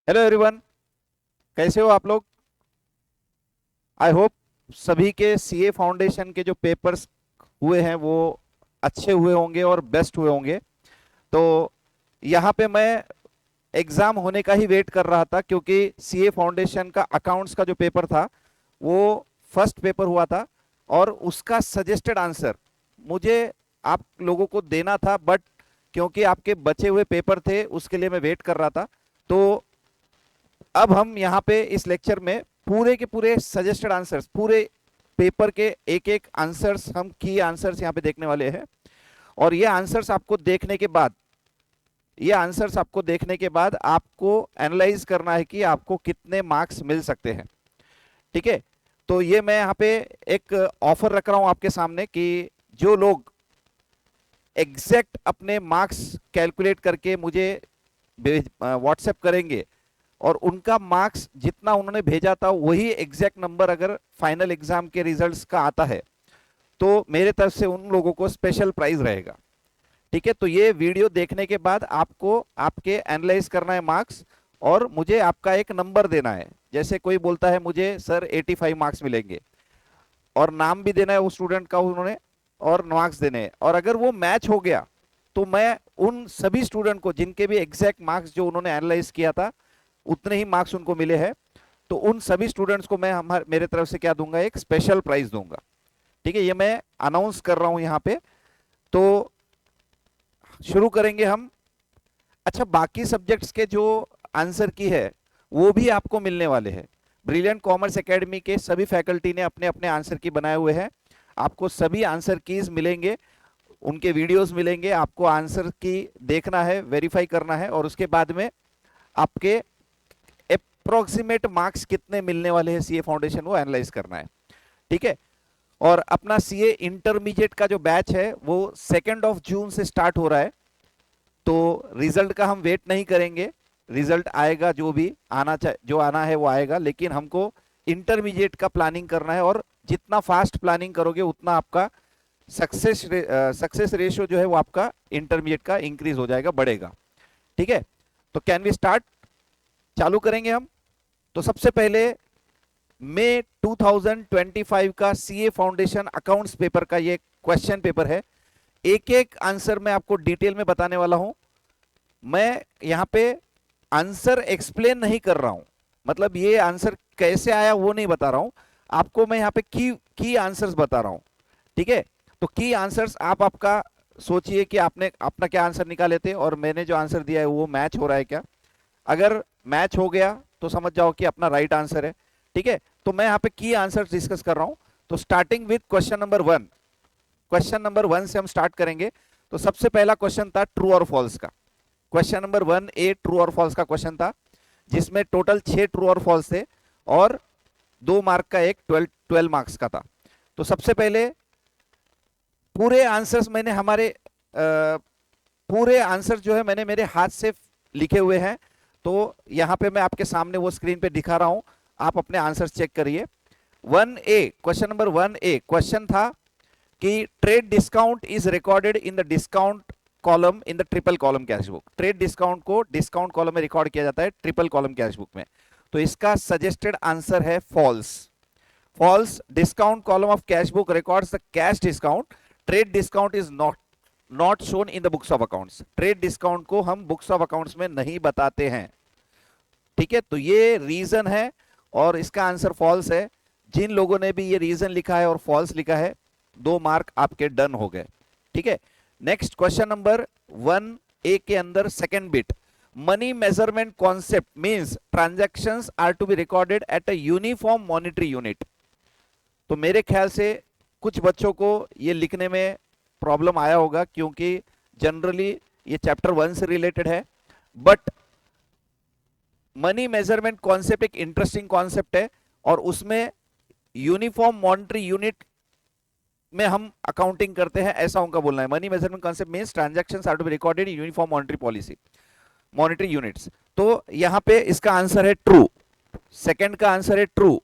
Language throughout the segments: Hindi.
Hello everyone. कैसे हो आप लोग? आई होप सभी के सीए फाउंडेशन के जो पेपर्स हुए हैं वो अच्छे हुए होंगे और बेस्ट हुए होंगे। तो यहाँ पे मैं एग्जाम होने का ही वेट कर रहा था, क्योंकि सीए फाउंडेशन का अकाउंट्स का जो पेपर था वो फर्स्ट पेपर हुआ था और उसका सजेस्टेड आंसर मुझे आप लोगों को देना था, बट क्योंकि आपके बचे हुए पेपर थे उसके लिए मैं वेट कर रहा था। तो अब हम यहाँ पे इस लेक्चर में पूरे के पूरे सजेस्टेड आंसर्स, पूरे पेपर के एक एक आंसर्स, हम की आंसर्स यहाँ पे देखने वाले हैं। और ये आंसर्स आपको देखने के बाद आपको एनालाइज करना है कि आपको कितने मार्क्स मिल सकते हैं। ठीक है? तो ये मैं यहाँ पे एक ऑफर रख रहा हूं आपके सामने कि जो लोग एग्जैक्ट अपने मार्क्स कैलकुलेट करके मुझे व्हाट्सएप करेंगे और उनका मार्क्स जितना उन्होंने भेजा था वही एग्जैक्ट नंबर अगर फाइनल एग्जाम के रिजल्ट्स का आता है तो मेरे तरफ से उन लोगों को स्पेशल प्राइज रहेगा। ठीक है? तो ये वीडियो देखने के बाद आपको आपके एनालाइज करना है मार्क्स और मुझे आपका एक नंबर देना है। जैसे कोई बोलता है मुझे सर 85 मार्क्स मिलेंगे और नाम भी देना है उस स्टूडेंट का उन्होंने और मार्क्स देने हैं, और अगर वो मैच हो गया तो मैं उन सभी स्टूडेंट को जिनके भी एग्जैक्ट मार्क्स जो उन्होंने एनालाइज किया था उतने ही मार्क्स उनको मिले हैं, तो उन सभी स्टूडेंट्स को मैं मेरे तरफ से क्या दूंगा, एक स्पेशल प्राइज दूंगा। ठीक है? ये मैं अनाउंस कर रहा हूं यहाँ पे। तो शुरू करेंगे हम। अच्छा, बाकी सब्जेक्ट्स के जो आंसर की है वो भी आपको मिलने वाले हैं। ब्रिलियंट कॉमर्स एकेडमी के सभी फैकल्टी ने अपने अपने आंसर की बनाए हुए हैं। आपको सभी आंसर कीज मिलेंगे, उनके वीडियोस मिलेंगे। आपको आंसर की देखना है, वेरीफाई करना है और उसके बाद में आपके अप्रोक्सीमेट मार्क्स कितने मिलने वाले हैं सीए फाउंडेशन वो एनालाइज करना है। ठीक है? और अपना सीए इंटरमीडिएट का जो बैच है वो 2 जून से स्टार्ट हो रहा है। तो रिजल्ट का हम वेट नहीं करेंगे, रिजल्ट आएगा, जो भी आना चाहिए, जो आना है वो आएगा, लेकिन हमको इंटरमीडिएट का प्लानिंग करना है और जितना फास्ट प्लानिंग करोगे उतना आपका सक्सेस रेशियो जो है वो आपका इंटरमीडिएट का इंक्रीज हो जाएगा, बढ़ेगा। ठीक है? तो कैन वी स्टार्ट? चालू करेंगे हम। तो सबसे पहले मई 2025 का सीए फाउंडेशन अकाउंट्स पेपर का ये क्वेश्चन पेपर है। एक एक आंसर मैं आपको डिटेल में बताने वाला हूं। मैं यहां पे आंसर एक्सप्लेन नहीं कर रहा हूं, मतलब ये आंसर कैसे आया वो नहीं बता रहा हूं आपको, मैं यहां पे की आंसर्स बता रहा हूं। ठीक है? तो की आंसर्स आप आपका सोचिए कि आपने अपना क्या आंसर निकाले थे और मैंने जो आंसर दिया है वो मैच हो रहा है क्या। अगर मैच हो गया तो समझ जाओ कि अपना राइट आंसर है। ठीक है? तो मैं यहाँ पे की आंसर डिस्कस कर रहा हूं। तो स्टार्टिंग विद क्वेश्चन नंबर 1 से हम स्टार्ट करेंगे। तो सबसे पहला क्वेश्चन था ट्रू और फॉल्स का। क्वेश्चन नंबर 1A ट्रू और फॉल्स का क्वेश्चन था, जिसमें टोटल 6 ट्रू और फॉल्स थे और 2 मार्क का एक 12 मार्क्स का था। तो सबसे पहले पूरे आंसर्स मैंने पूरे आंसर जो है मैंने मेरे हाथ से लिखे हुए हैं। तो यहां पे मैं आपके सामने वो स्क्रीन पे दिखा रहा हूं, आप अपने आंसर चेक करिए। 1A, question number 1A question था कि trade discount is recorded in the discount column in the triple column cash book. Trade discount को डिस्काउंट कॉलम में रिकॉर्ड किया जाता है ट्रिपल कॉलम कैश बुक में। तो इसका सजेस्टेड आंसर है false. False, discount column of cash book records the cash discount, trade discount is not shown in the books of accounts. Trade discount को हम बुक्स ऑफ अकाउंट्स में नहीं बताते हैं। ठीक है? तो ये रीजन है और इसका आंसर फॉल्स है। जिन लोगों ने भी ये रीजन लिखा है और फॉल्स लिखा है, 2 मार्क आपके डन हो गए। ठीक है? नेक्स्ट क्वेश्चन नंबर 1A के अंदर second bit, money measurement concept means transactions are to be recorded at a uniform monetary unit. तो मेरे ख्याल से कुछ बच्चों को ये लिखने में प्रॉब्लम आया होगा, क्योंकि जनरली ये चैप्टर 1 से रिलेटेड है, बट मनी मेजरमेंट कॉन्सेप्ट एक इंटरेस्टिंग कॉन्सेप्ट है और उसमें यूनिफॉर्म मॉनिटरी यूनिट में हम अकाउंटिंग करते हैं, ऐसा उनका बोलना है। Money measurement concept means transactions are to be recorded in uniform monetary policy, monetary units. तो यहां पे इसका आंसर है ट्रू, सेकंड का आंसर है ट्रू।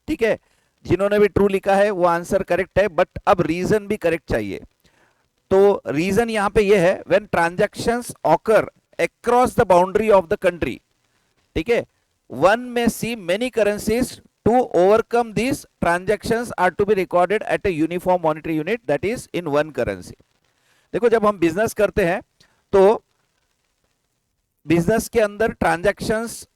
ठीक है? जिन्होंने भी ट्रू लिखा है वो आंसर करेक्ट है, बट अब रीजन भी करेक्ट चाहिए। तो रीजन यहां पे ये है, when transactions occur across the boundary of the country, ठीक है, one may see many currencies to overcome this transactions are to be recorded at a uniform monetary unit that is in one currency. देखो जब हम बिजनेस करते हैं तो बिजनेस के अंदर ट्रांजैक्शंस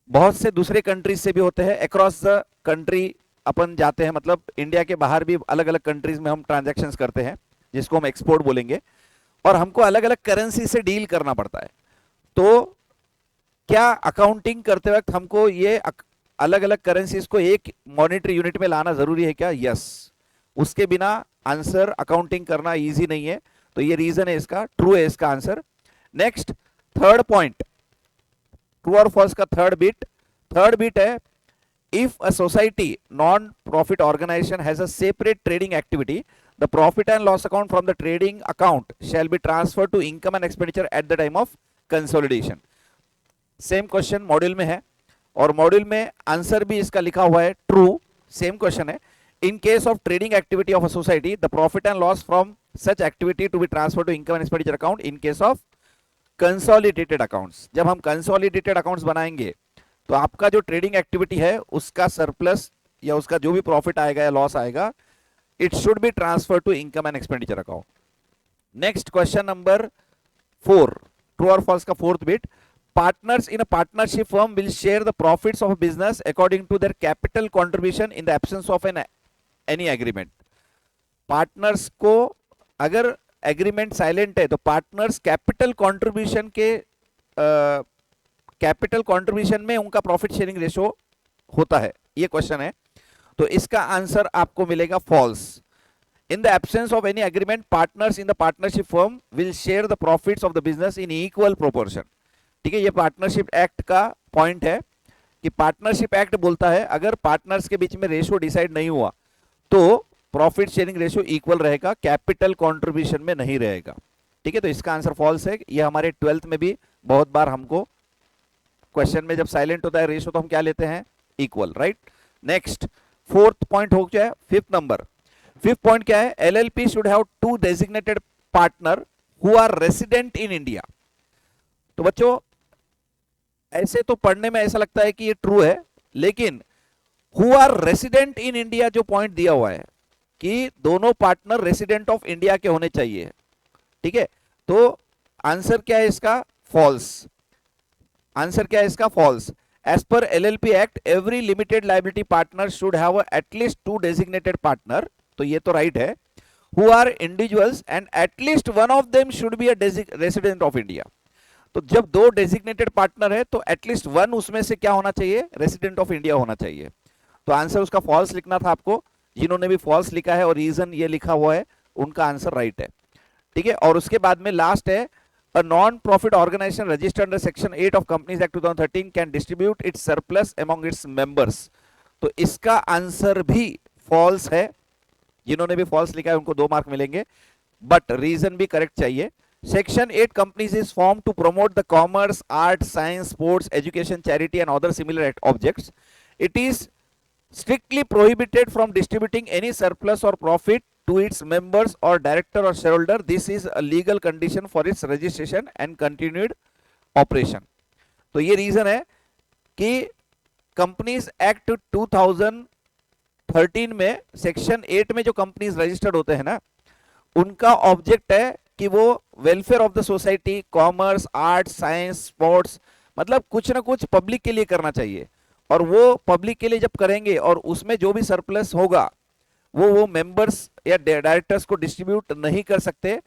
बहुत से दूसरे कंट्रीज से भी होते हैं, अक्रॉस द कंट्री अपन जाते हैं, मतलब इंडिया के बाहर भी अलग अलग कंट्रीज में हम ट्रांजैक्शंस करते हैं जिसको हम एक्सपोर्ट बोलेंगे, और हमको अलग अलग करेंसी से डील करना पड़ता है। तो क्या अकाउंटिंग करते वक्त हमको ये अलग अलग करेंसीज को एक मॉनेटरी यूनिट में लाना जरूरी है क्या? यस, उसके बिना आंसर अकाउंटिंग करना इजी नहीं है। तो ये रीजन है इसका, ट्रू है इसका answer. Next third point, true और फॉल्स का थर्ड बिट है, if a society non-profit organization has a separate trading activity, the profit and loss account from the trading account shall be transferred to income and expenditure at the time of consolidation। Same question module में है और मॉड्यूल में आंसर भी इसका लिखा हुआ है ट्रू, सेम क्वेश्चन है। In case of trading activity of a society the profit and loss from such activity to be transfer to income and expenditure account in case of consolidated accounts. जब हम कंसोलिडेटेड अकाउंट्स बनाएंगे तो आपका जो ट्रेडिंग एक्टिविटी है उसका सरप्लस या उसका जो भी प्रॉफिट आएगा या लॉस आएगा, it should be transfer to income and expenditure account. Next question number 4, true और फॉल्स का fourth bit, partners in a partnership firm will share the profits of a business according to their capital contribution in the absence of any agreement। Partners को अगर एग्रीमेंट साइलेंट है तो पार्टनर्स कैपिटल कंट्रीब्यूशन में उनका प्रॉफिट शेयरिंग रेशो होता है, ये क्वेश्चन है। तो इसका आंसर आपको मिलेगा false. In the absence of any agreement partners in the partnership firm will share the profits of the business in equal proportion. ठीक है, ये पार्टनरशिप एक्ट का पॉइंट है कि पार्टनरशिप एक्ट बोलता है अगर पार्टनर्स के बीच में रेशो डिसाइड नहीं हुआ तो प्रॉफिट शेयरिंग रेशो इक्वल रहेगा, कैपिटल कंट्रीब्यूशन में नहीं रहेगा। ठीक है, तो इसका आंसर फॉल्स है। ये हमारे 12th में भी बहुत बार हमको क्वेश्चन में जब साइलेंट होता है रेशो तो हम क्या लेते हैं? Equal, right. Next fourth point हो गया है। फिफ्थ पॉइंट क्या है? LLP should have 2 designated partner who are resident in India. तो बच्चों ऐसे तो पढ़ने में ऐसा लगता है कि ये ट्रू है, लेकिन who are resident in India जो पॉइंट दिया हुआ है कि दोनों पार्टनर रेसिडेंट ऑफ इंडिया के होने चाहिए। ठीक है, तो आंसर क्या है इसका? फॉल्स। आंसर क्या है इसका? False. As per LLP act every limited liability partner should have at least 2 designated partner, तो ये तो राइट है, who are individuals and at least one of them should be a resident of India. तो जब 2 डेजिग्नेटेड पार्टनर है तो एटलीस्ट 1 उसमें से क्या होना चाहिए? रेसिडेंट ऑफ इंडिया होना चाहिए। तो आंसर उसका फॉल्स लिखना था आपको। जिन्होंने भी फॉल्स लिखा है और रीजन ये लिखा हुआ है उनका आंसर राइट है। ठीक है, और उसके बाद में लास्ट है, a non-profit organization registered under section 8 of Companies Act 2013 can distribute its surplus among its members। तो इसका आंसर भी फॉल्स है। जिन्होंने भी फॉल्स लिखा है उनको 2 मार्क मिलेंगे, बट रीजन भी करेक्ट चाहिए। Section 8 companies is formed to promote the commerce, art, science, sports, education, charity and other similar objects. It is strictly prohibited from distributing any surplus or profit to its members or director or shareholder. This is a legal condition for its registration and continued operation। तो ये रीजन है कि कंपनीज एक्ट 2013 में सेक्शन 8 में जो कंपनीज रजिस्टर्ड होते हैं ना, उनका ऑब्जेक्ट है कि वो welfare of the society, commerce, art, science, sports, मतलब कुछ ना कुछ पब्लिक के लिए करना चाहिए। और वो पब्लिक के लिए जब करेंगे और उसमें जो भी सरप्लस होगा वो मेंबर्स या डायरेक्टर्स को डिस्ट्रीब्यूट नहीं कर सकते।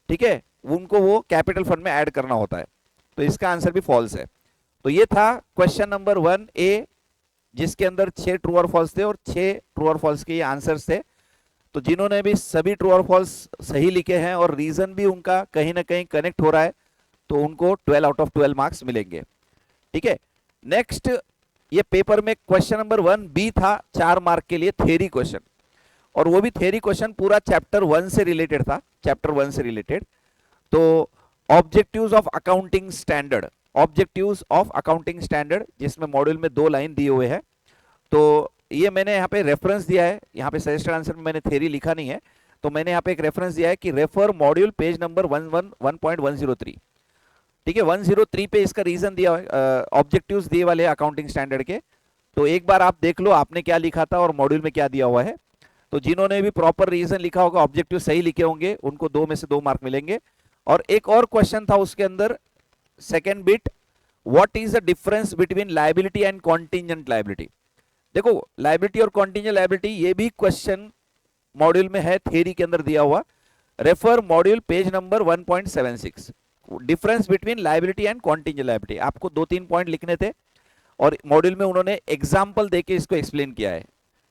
ठीक है, उनको वो कैपिटल फंड में ऐड करना होता है। तो इसका आंसर भी फॉल्स है। तो ये था क्वेश्चन नंबर 1A, जिसके अंदर 6 ट्रू और फॉल्स थे और 6 ट्रू और फॉल्स के ये आंसर्स थे। तो जिन्होंने भी सभी ट्रू और फॉल्स सही लिखे हैं और रीजन भी उनका कहीं ना कहीं कनेक्ट हो रहा है तो उनको 12 आउट ऑफ 12 मार्क्स मिलेंगे। ठीक है, नेक्स्ट ये पेपर में क्वेश्चन नंबर 1B था 4 मार्क के लिए, थ्योरी क्वेश्चन, और वो भी थ्योरी क्वेश्चन पूरा चैप्टर 1 से रिलेटेड था, चैप्टर 1 से रिलेटेड। तो objectives of accounting standard, objectives of accounting standard, जिसमें मॉड्यूल में 2 लाइन दिए हुए हैं। तो ये मैंने यहाँ पे रेफरेंस दिया है, यहाँ पे सजेस्टेड आंसर में मैंने थ्योरी लिखा नहीं है, तो मैंने यहाँ पे एक रेफरेंस दिया है कि रेफर मॉड्यूल पेज नंबर 1.103। ठीक है, 103 पे इसका रीजन दिया, ऑब्जेक्टिव्स दिए वाले अकाउंटिंग स्टैंडर्ड के। तो एक बार आप देख लो आपने क्या लिखा था और मॉड्यूल में क्या दिया हुआ है। तो जिन्होंने भी प्रॉपर रीजन लिखा होगा, ऑब्जेक्टिव सही लिखे होंगे, उनको 2 में से 2 मार्क मिलेंगे। और एक और क्वेश्चन था उसके अंदर, second bit, what is the difference between liability and contingent liability. देखो, लायबिलिटी और कॉन्टिजेंट लायबिलिटी ये भी क्वेश्चन मॉड्यूल में है, थ्योरी के अंदर दिया हुआ। Refer module page number 1.76। Difference between liability and contingent liability, आपको 2-3 पॉइंट लिखने थे और मॉड्यूल में उन्होंने एग्जाम्पल देके इसको एक्सप्लेन किया है।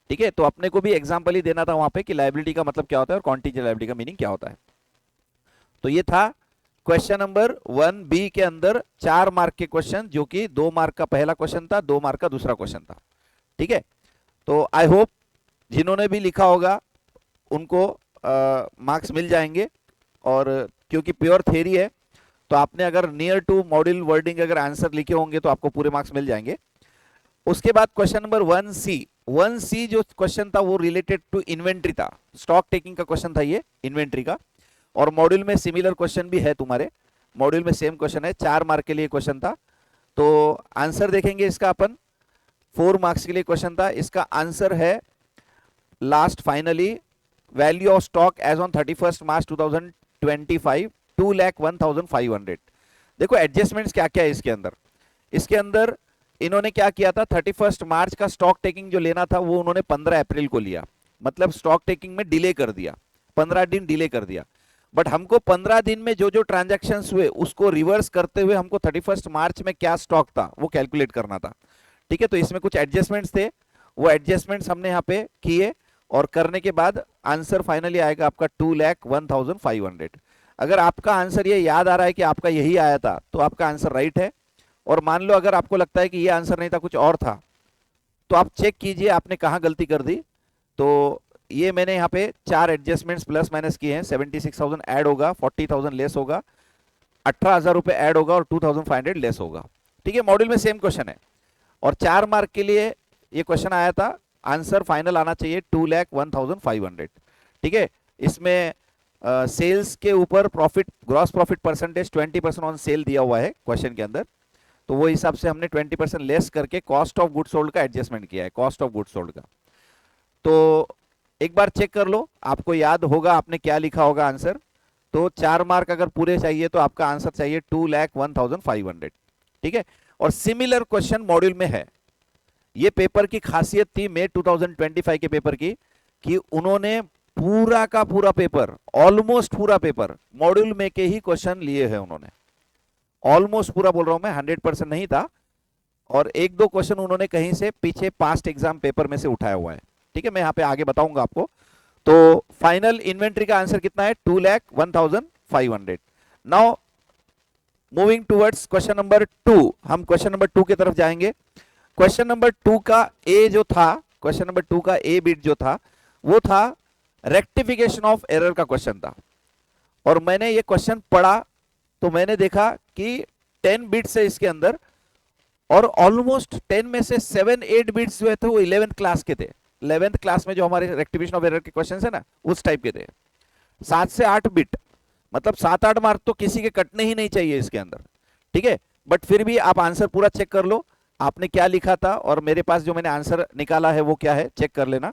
ठीक है, तो अपने को भी एग्जाम्पल ही देना था वहां पे कि लायबिलिटी का मतलब क्या होता है और कॉन्टिजेंट लायबिलिटी का मीनिंग क्या होता है। तो ये था क्वेश्चन नंबर 1B के अंदर 4 मार्क के क्वेश्चन, जो कि 2 मार्क का पहला क्वेश्चन था, 2 मार्क का दूसरा क्वेश्चन था। ठीक है, तो आई होप जिन्होंने भी लिखा होगा उनको मार्क्स मिल जाएंगे। और क्योंकि प्योर थ्योरी है तो आपने अगर नियर टू मॉड्यूल वर्डिंग अगर आंसर लिखे होंगे तो आपको पूरे मार्क्स मिल जाएंगे। उसके बाद क्वेश्चन नंबर 1C जो क्वेश्चन था वो रिलेटेड टू इन्वेंट्री था, स्टॉक टेकिंग का क्वेश्चन था ये, इन्वेंट्री का। और मॉड्यूल में सिमिलर क्वेश्चन भी है, तुम्हारे मॉड्यूल में सेम क्वेश्चन है, 4 मार्क के लिए क्वेश्चन था। तो आंसर देखेंगे इसका अपन, 4 मार्क्स के लिए क्वेश्चन था। इसका आंसर है last finally, value of stock as on 31 March 2025 2,01,500। देखो एडजस्टमेंट्स क्या क्या है इसके अंदर। इसके अंदर इन्होंने क्या किया था, 31 मार्च का स्टॉक टेकिंग जो लेना था वो उन्होंने 15 अप्रैल को लिया, मतलब स्टॉक टेकिंग में डिले कर दिया, 15 दिन डिले कर दिया। बट हमको 15 दिन में जो जो ट्रांजैक्शंस हुए उसको रिवर्स करते हुए हमको 31 मार्च में क्या स्टॉक था वो कैलकुलेट करना था। ठीक है, तो इसमें कुछ एडजस्टमेंट्स थे, वो एडजस्टमेंट्स हमने यहाँ पे किए और करने के बाद आंसर फाइनली आएगा आपका 2,01,500। अगर आपका आंसर ये याद आ रहा है कि आपका यही आया था तो आपका आंसर राइट है। और मान लो अगर आपको लगता है कि ये आंसर नहीं था, कुछ और था, तो आप चेक कीजिए आपने कहां गलती कर दी। तो ये मैंने यहाँ पे 4 एडजस्टमेंट्स प्लस माइनस किए हैं। 76,000 ऐड होगा, 40,000 लेस होगा, 18,000 रुपए ऐड होगा और 2,500 लेस होगा। ठीक है, मॉड्यूल में सेम क्वेश्चन है और 4 मार्क के लिए ये क्वेश्चन आया था। आंसर फाइनल आना चाहिए 2,01,500। ठीक है, इसमें सेल्स के ऊपर profit, gross profit percentage 20% on sale दिया हुआ है क्वेश्चन के अंदर, तो वो हिसाब से हमने 20% लेस करके कॉस्ट ऑफ गुड सोल्ड का एडजस्टमेंट किया है, कॉस्ट ऑफ गुड सोल्ड का। तो एक बार चेक कर लो, आपको याद होगा आपने क्या लिखा होगा आंसर। तो 4 मार्क अगर पूरे चाहिए तो आपका आंसर चाहिए 2,01,500। ठीक है, और सिमिलर क्वेश्चन मॉड्यूल में है। ये पेपर की खासियत थी मई 2025 के पेपर की कि उन्होंने पूरा का पूरा पेपर, ऑलमोस्ट पूरा पेपर मॉड्यूल में के ही क्वेश्चन लिए हैं उन्होंने। ऑलमोस्ट पूरा बोल रहा हूं मैं, 100% नहीं था, और 1-2 क्वेश्चन उन्होंने कहीं से पीछे पास्ट एग्जाम पेपर में से उठाया हुआ है। ठीक है, मैं यहां पे आगे बताऊंगा आपको। तो फाइनल इन्वेंट्री का आंसर कितना है, 2,01,500। Now moving towards question number 2, हम क्वेश्चन नंबर 2 की तरफ जाएंगे। क्वेश्चन नंबर 2 का ए जो था, क्वेश्चन नंबर 2 का ए बिट जो था वो था रेक्टिफिकेशन ऑफ एरर का क्वेश्चन था। और मैंने ये क्वेश्चन पढ़ा तो मैंने देखा कि 10 बिट्स है इसके अंदर, और ऑलमोस्ट 10 में से 7-8 बिट्स जो थे वो 11th क्लास के थे। 11th क्लास में जो हमारे रेक्टिफिकेशन ऑफ एरर के क्वेश्चन है ना, उस टाइप के थे। 7 से 8 बिट, मतलब 7-8 मार्क तो किसी के कटने ही नहीं चाहिए इसके अंदर। ठीक है, बट फिर भी आप आंसर पूरा चेक कर लो, आपने क्या लिखा था और मेरे पास जो मैंने आंसर निकाला है वो क्या है, चेक कर लेना।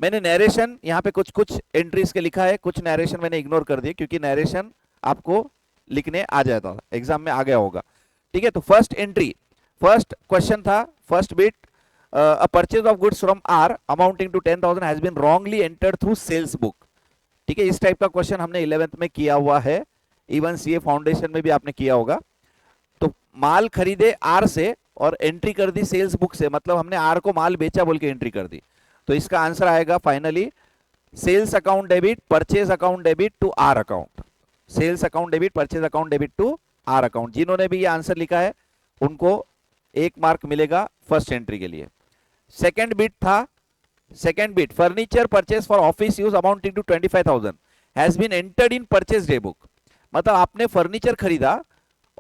मैंने नरेशन यहाँ पे कुछ कुछ एंट्रीज के लिखा है, कुछ नरेशन मैंने इग्नोर कर दिए क्योंकि नरेशन आपको लिखने आ जाता था, एग्जाम में आ गया होगा। ठीक है, तो फर्स्ट एंट्री, फर्स्ट क्वेश्चन था, first bit, a purchase of goods from R amounting to 10,000 has been wrongly entered through sales book. ठीक है, इस टाइप का क्वेश्चन हमने 11th में किया हुआ है, इवन सीए फाउंडेशन में भी आपने किया होगा। तो माल खरीदे आर से और एंट्री कर दी सेल्स बुक से, मतलब हमने आर को माल बेचा बोल के एंट्री कर दी। तो इसका आंसर आएगा finally sales account debit purchase account debit to R account, sales account debit purchase account debit to R account. जिन्होंने भी ये आंसर लिखा है उनको 1 मार्क मिलेगा फर्स्ट एंट्री के लिए। सेकंड बिट था, second bit, furniture purchase for office use amounting to 25,000 has been entered in purchase day book. मतलब आपने फर्नीचर खरीदा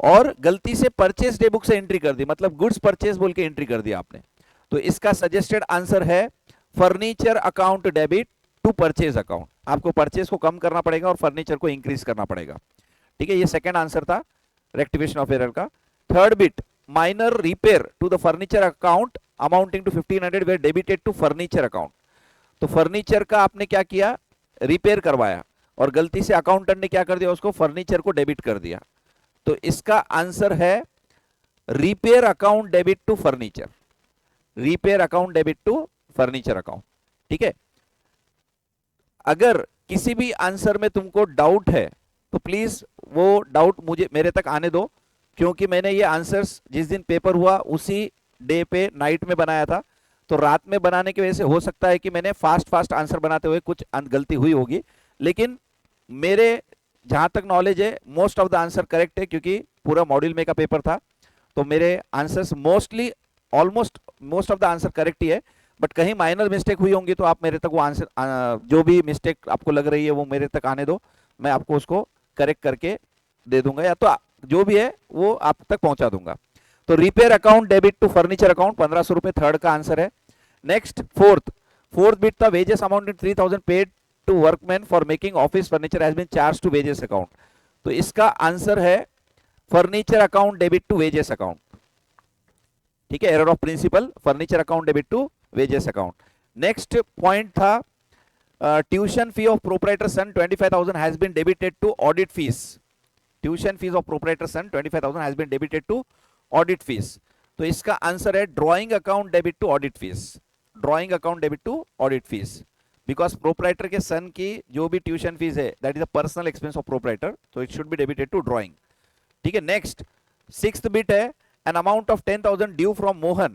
और गलती से परचेज डे बुक से एंट्री कर दी, मतलब गुड्स परचेज बोल के एंट्री कर दिया आपने। तो इसका सजेस्टेड आंसर है furniture account debit to purchase account. आपको परचेज को कम करना पड़ेगा और फर्नीचर को इंक्रीज करना पड़ेगा। ठीक है, ये सेकंड आंसर था। रेक्टिफिकेशन ऑफ एरर का। Third bit, minor repair to the furniture account amounting to 1500 were debited to furniture account. तो फर्नीचर का आपने क्या किया, रिपेयर करवाया, और गलती से अकाउंटेंट ने क्या कर दिया, उसको फर्नीचर को डेबिट कर दिया। तो इसका आंसर है repair account debit to furniture, repair account debit to furniture account. ठीक है, अगर किसी भी आंसर में तुमको डाउट है तो प्लीज वो डाउट मुझे मेरे तक आने दो, क्योंकि मैंने ये आंसर्स जिस दिन पेपर हुआ उसी डे पे नाइट में बनाया था। तो रात में बनाने की वजह से हो सकता है कि मैंने फास्ट आंसर बनाते हुए कुछ गलती हुई होगी, लेकिन मेरे जहां तक नॉलेज है most of the answer correct है, क्योंकि पूरा मॉड्यूल में का पेपर था। तो मेरे answers mostly almost most of the answer correct ही है, बट कहीं माइनर मिस्टेक हुई होंगी तो आप मेरे तक वो आंसर जो भी मिस्टेक आपको लग रही है वो मेरे तक आने दो, मैं आपको उसको करेक्ट करके दे दूंगा, या तो जो भी है वो आप तक पहुंचा दूंगा। तो repair account debit to furniture account 1500 रुपए थर्ड का आंसर है। नेक्स्ट फोर्थ बिट था wages amount 3000 paid to workman for making office furniture has been charge to wages account. तो इसका आंसर है furniture account debit to wages account. ठीक है, error of principle, furniture account debit to wages account. Next point था tuition fee of proprietor son 25,000 has been debited to audit fees. Tuition fees of proprietor son 25,000 has been debited to audit fees. तो इसका आंसर है drawing account debit to audit fees, drawing account debit to audit fees, because proprietor के सन की जो भी ट्यूशन फीस है that is a personal expense of proprietor, तो it should be debited to drawing. ठीक है, नेक्स्ट सिक्स्थ बिट है an amount of 10,000 due from Mohan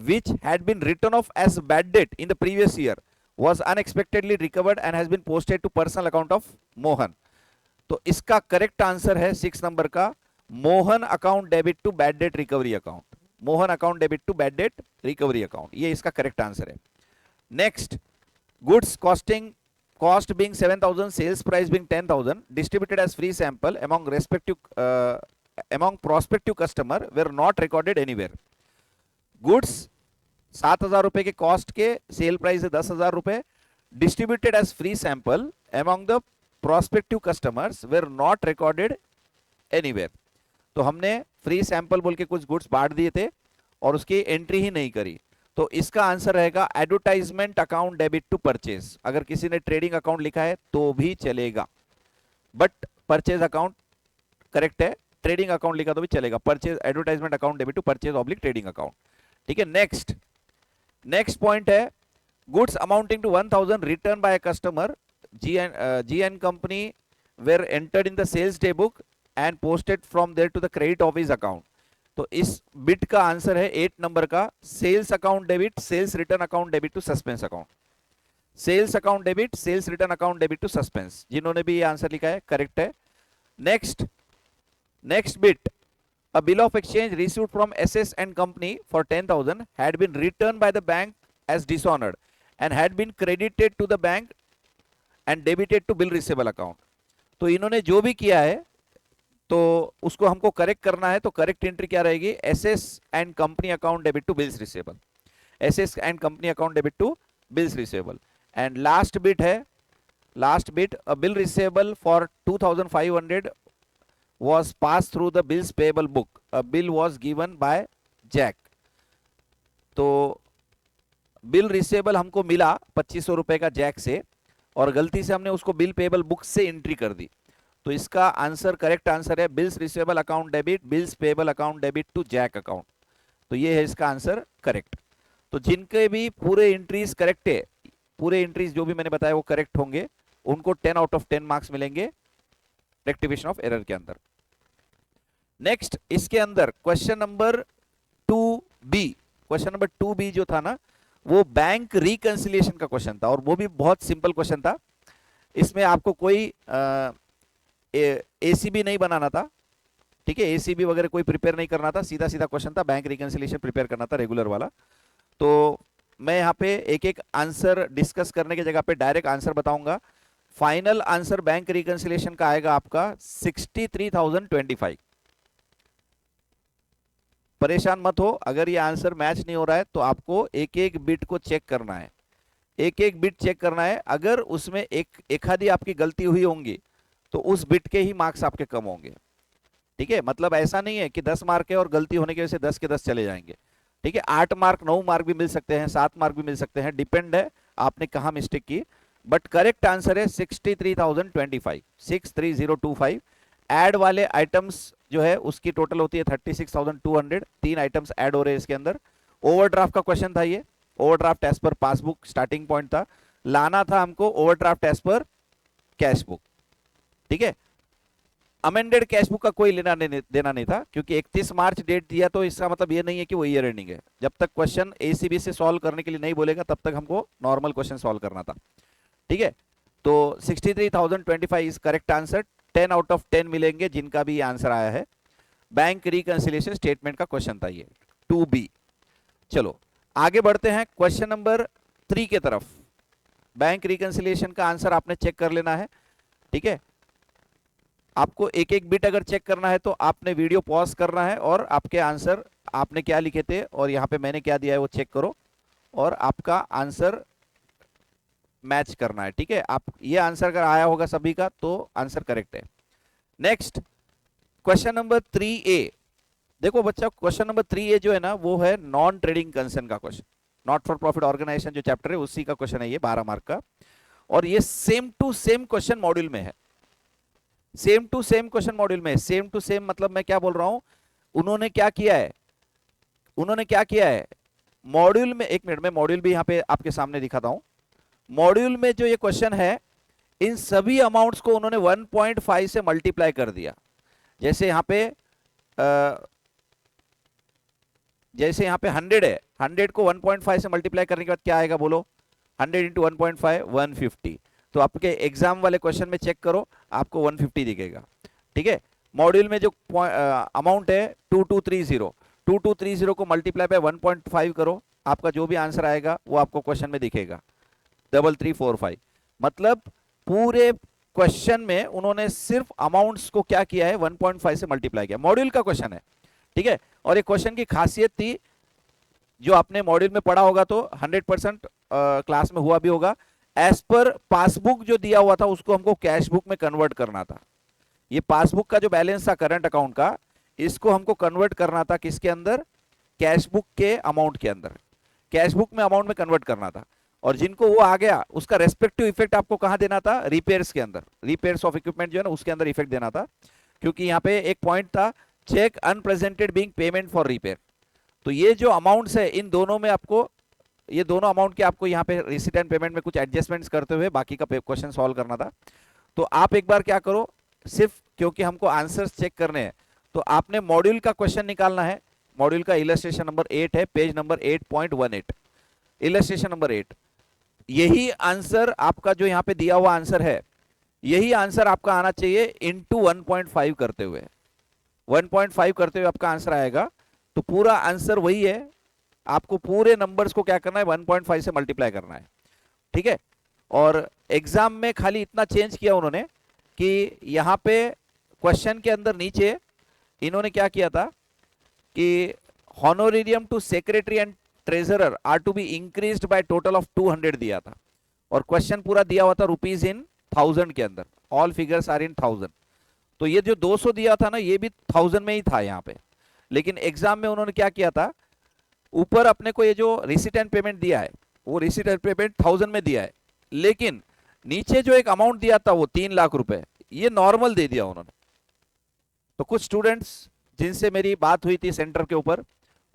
which had been written off as bad debt in the previous year was unexpectedly recovered and has been posted to personal account of Mohan। तो इसका करेक्ट आंसर है 6 नंबर का Mohan account debit to bad debt recovery account, Mohan account debit to bad debt recovery account, ये इसका करेक्ट आंसर है। Next, goods cost being 7,000, sales price being 10,000, distributed as free sample among prospective customer were not recorded anywhere। Goods 7,000 रुपए के कॉस्ट के, सेल प्राइस है 10,000 रुपए, distributed as free sample among the prospective customers were not recorded anywhere। तो हमने फ्री सैंपल बोल के कुछ गुड्स बांट दिए थे और उसकी एंट्री ही नहीं करी। तो इसका आंसर रहेगा advertisement account debit to purchase. अगर किसी ने ट्रेडिंग अकाउंट लिखा है तो भी चलेगा, बट परचेज अकाउंट करेक्ट है, ट्रेडिंग अकाउंट लिखा तो भी चलेगा, purchase advertisement account debit to purchase oblique trading account. ठीक है, नेक्स्ट पॉइंट है goods amounting to 1,000 return by customer G N company were entered in the sales day book and posted from there to the credit office account. तो इस बिट का आंसर है 8 नंबर का sales account debit, sales return account debit to suspense account, sales account debit, sales return account debit to suspense. जिन्होंने भी ये आंसर लिखा है करेक्ट है। Next bit, a bill of exchange received from SS and Company for 10,000 had been returned by the bank as dishonored and had been credited to the bank and debited to bill receivable account। तो इन्होंने जो भी किया है तो उसको हमको करेक्ट करना है, तो करेक्ट एंट्री क्या रहेगी, SS and Company account debit to bills receivable, SS and Company account debit to bills receivable। and last bit, a bill receivable for 2,500 was passed through the bills payable book, a bill was given by Jack। तो बिल रिसेबल हमको मिला 2500 रुपए का जैक से और गलती से हमने उसको बिल पेबल बुक से एंट्री कर दी। तो इसका आंसर करेक्ट आंसर है bills receivable account debit, bills payable account debit to Jack account. तो ये है इसका आंसर करेक्ट। तो जिनके भी पूरे एंट्रीज करेक्ट है, पूरे एंट्रीज जो भी मैंने बताया वो करेक्ट होंगे, उनको 10 आउट ऑफ 10 मार्क्स मिलेंगे रेक्टिफिकेशन ऑफ एरर के अंदर। नेक्स्ट, इसके अंदर क्वेश्चन नंबर 2B जो था ना, वो बैंक रिकंसिलिएशन का क्वेश्चन था और वो भी बहुत सिंपल क्वेश्चन था। इसमें आपको कोई एसीबी नहीं बनाना था, ठीक है, एसीबी वगैरह कोई प्रिपेयर नहीं करना था, सीधा सीधा क्वेश्चन था, बैंक रिकंसिलिएशन प्रिपेयर करना था रेगुलर वाला। तो मैं यहाँ पे एक एक आंसर डिस्कस करने की जगह पे डायरेक्ट आंसर बताऊंगा। फाइनल आंसर बैंक रिकंसिलिएशन का आएगा आपका 63,025। परेशान मत हो, अगर ये आंसर मैच नहीं हो रहा है तो आपको एक एक बिट को चेक करना है, एक एक बिट चेक करना है। अगर उसमें एक आधी आपकी गलती हुई होंगी तो उस बिट के ही मार्क्स आपके कम होंगे। ठीक है, मतलब ऐसा नहीं है कि 10 मार्क है और गलती होने की वजह से 10 के 10 चले जाएंगे। ठीक है, 8 मार्क 9 मार्क भी मिल सकते हैं, 7 मार्क भी मिल सकते हैं, डिपेंड है आपने कहाँ मिस्टेक की। बट करेक्ट आंसर है 63,025, 63025। ऐड वाले आइटम्स जो है उसकी टोटल होती है 36,200, 3 आइटम्स ऐड हो रहे हैं इसके अंदर। ओवरड्राफ्ट का क्वेश्चन था ये, overdraft as per passbook starting point था, लाना था हमको overdraft as per cash book. ठीक है, अमेंडेड कैश बुक का कोई लेना देना नहीं था, क्योंकि 31 मार्च डेट दिया, तो इसका मतलब ये नहीं है कि वो ईयर एंडिंग है। जब तक क्वेश्चन एसीबी से सॉल्व करने के लिए नहीं बोलेगा तब तक हमको नॉर्मल क्वेश्चन सॉल्व करना था। ठीक है, तो 63,025 is correct answer. 10 out of 10 मिलेंगे जिनका भी आंसर आया है। बैंक रिकंसिलिएशन स्टेटमेंट का क्वेश्चन था ये, 2B। चलो आगे बढ़ते हैं क्वेश्चन नंबर 3 के तरफ। बैंक रिकंसिलिएशन का आंसर आपने चेक कर लेना है। ठीक है, आपको एक एक बिट अगर चेक करना है तो आपने वीडियो पॉज करना है और आपके आंसर आपने क्या लिखे थे और यहां पे मैंने क्या दिया है वो चेक करो और आपका आंसर मैच करना है। ठीक है, आप ये आंसर अगर आया होगा सभी का तो आंसर करेक्ट है। Next question number 3A। देखो बच्चा, क्वेश्चन नंबर 3A जो है ना वो है नॉन ट्रेडिंग कंसर्न का question, not for profit organisation जो चैप्टर है उसी का क्वेश्चन है ये, 12 मार्क का। और ये same to same question module में है, same to same question module में। सेम टू सेम मतलब मैं क्या बोल रहा हूं, उन्होंने क्या किया है, उन्होंने क्या किया है मॉड्यूल में, एक मिनट में मॉड्यूल भी यहां पे आपके सामने दिखाता हूं। मॉड्यूल में जो ये क्वेश्चन है इन सभी अमाउंट्स को उन्होंने 1.5 से मल्टीप्लाई कर दिया। जैसे यहां पे जैसे यहां पे 100 है, 100 को 1.5 से मल्टीप्लाई करने के बाद क्या आएगा बोलो, 100 इंटू 1.5 150। तो आपके एग्जाम वाले क्वेश्चन में चेक करो, आपको 150 दिखेगा। ठीक है, मॉड्यूल में जो अमाउंट है 2230, 2230 को मल्टीप्लाई बाय 1.5 करो, आपका जो भी आंसर आएगा वो आपको क्वेश्चन में दिखेगा 3345। मतलब पूरे क्वेश्चन में उन्होंने सिर्फ अमाउंट्स को क्या किया है 1.5 से मल्टीप्लाई किया, मॉड्यूल का क्वेश्चन है। ठीक है, और ये क्वेश्चन की खासियत थी जो आपने मॉड्यूल में पढ़ा होगा तो 100% क्लास में हुआ भी होगा, एज पर पासबुक जो दिया हुआ था उसको हमको कैश बुक में कन्वर्ट करना था। ये पासबुक का जो बैलेंस था करंट अकाउंट का, इसको हमको कन्वर्ट करना था किसके अंदर, कैश बुक के अमाउंट के अंदर, कैश बुक में अमाउंट में कन्वर्ट करना था। और जिनको वो आ गया उसका रेस्पेक्टिव इफेक्ट आपको कहां देना था, रिपेयर्स के अंदर, रिपेयर्स ऑफ इक्विपमेंट जो है ना उसके अंदर इफेक्ट देना था। क्योंकि यहां पे एक पॉइंट था cheque unpresented being payment for repair. तो ये जो अमाउंट्स है इन दोनों में आपको, ये दोनों अमाउंट के आपको यहाँ पे रिसीट एंड पेमेंट में कुछ एडजस्टमेंट्स करते हुए बाकी का क्वेश्चन सॉल्व करना था। तो आप एक बार क्या करो, सिर्फ क्योंकि हमको आंसर्स चेक करने हैं तो आपने मॉड्यूल का क्वेश्चन निकालना है। मॉड्यूल का इलस्ट्रेशन नंबर 8 है, पेज नंबर 8.18, इलस्ट्रेशन नंबर 8। यही आंसर आपका जो यहाँ पे दिया हुआ आंसर है, यही आंसर आपका आना चाहिए इंटू 1.5 करते हुए, 1.5 करते हुए आपका आंसर आएगा। तो पूरा आंसर वही है, आपको पूरे नंबर्स को क्या करना है 1.5 से मल्टीप्लाई करना है। ठीक है, और एग्जाम में खाली इतना चेंज किया उन्होंने कि यहां पे क्वेश्चन के अंदर नीचे इन्होंने क्या किया था कि honorarium to secretary and treasurer are to be increased by total of 200 दिया था, और क्वेश्चन पूरा दिया हुआ था रुपीज इन 1000 के अंदर, ऑल फिगर्स आर इन 1000। तो ये जो 200 दिया था ना ये भी 1000 में ही था यहाँ पे, लेकिन एग्जाम में उन्होंने क्या किया था, ऊपर अपने को ये जो रिसीट एंड पेमेंट दिया है वो रिसीट एंड पेमेंट 1000 में दिया है, लेकिन नीचे जो एक अमाउंट दिया था वो 3 लाख रुपए ये नॉर्मल दे दिया उन्होंने। तो कुछ स्टूडेंट्स जिनसे मेरी बात हुई थी सेंटर के ऊपर,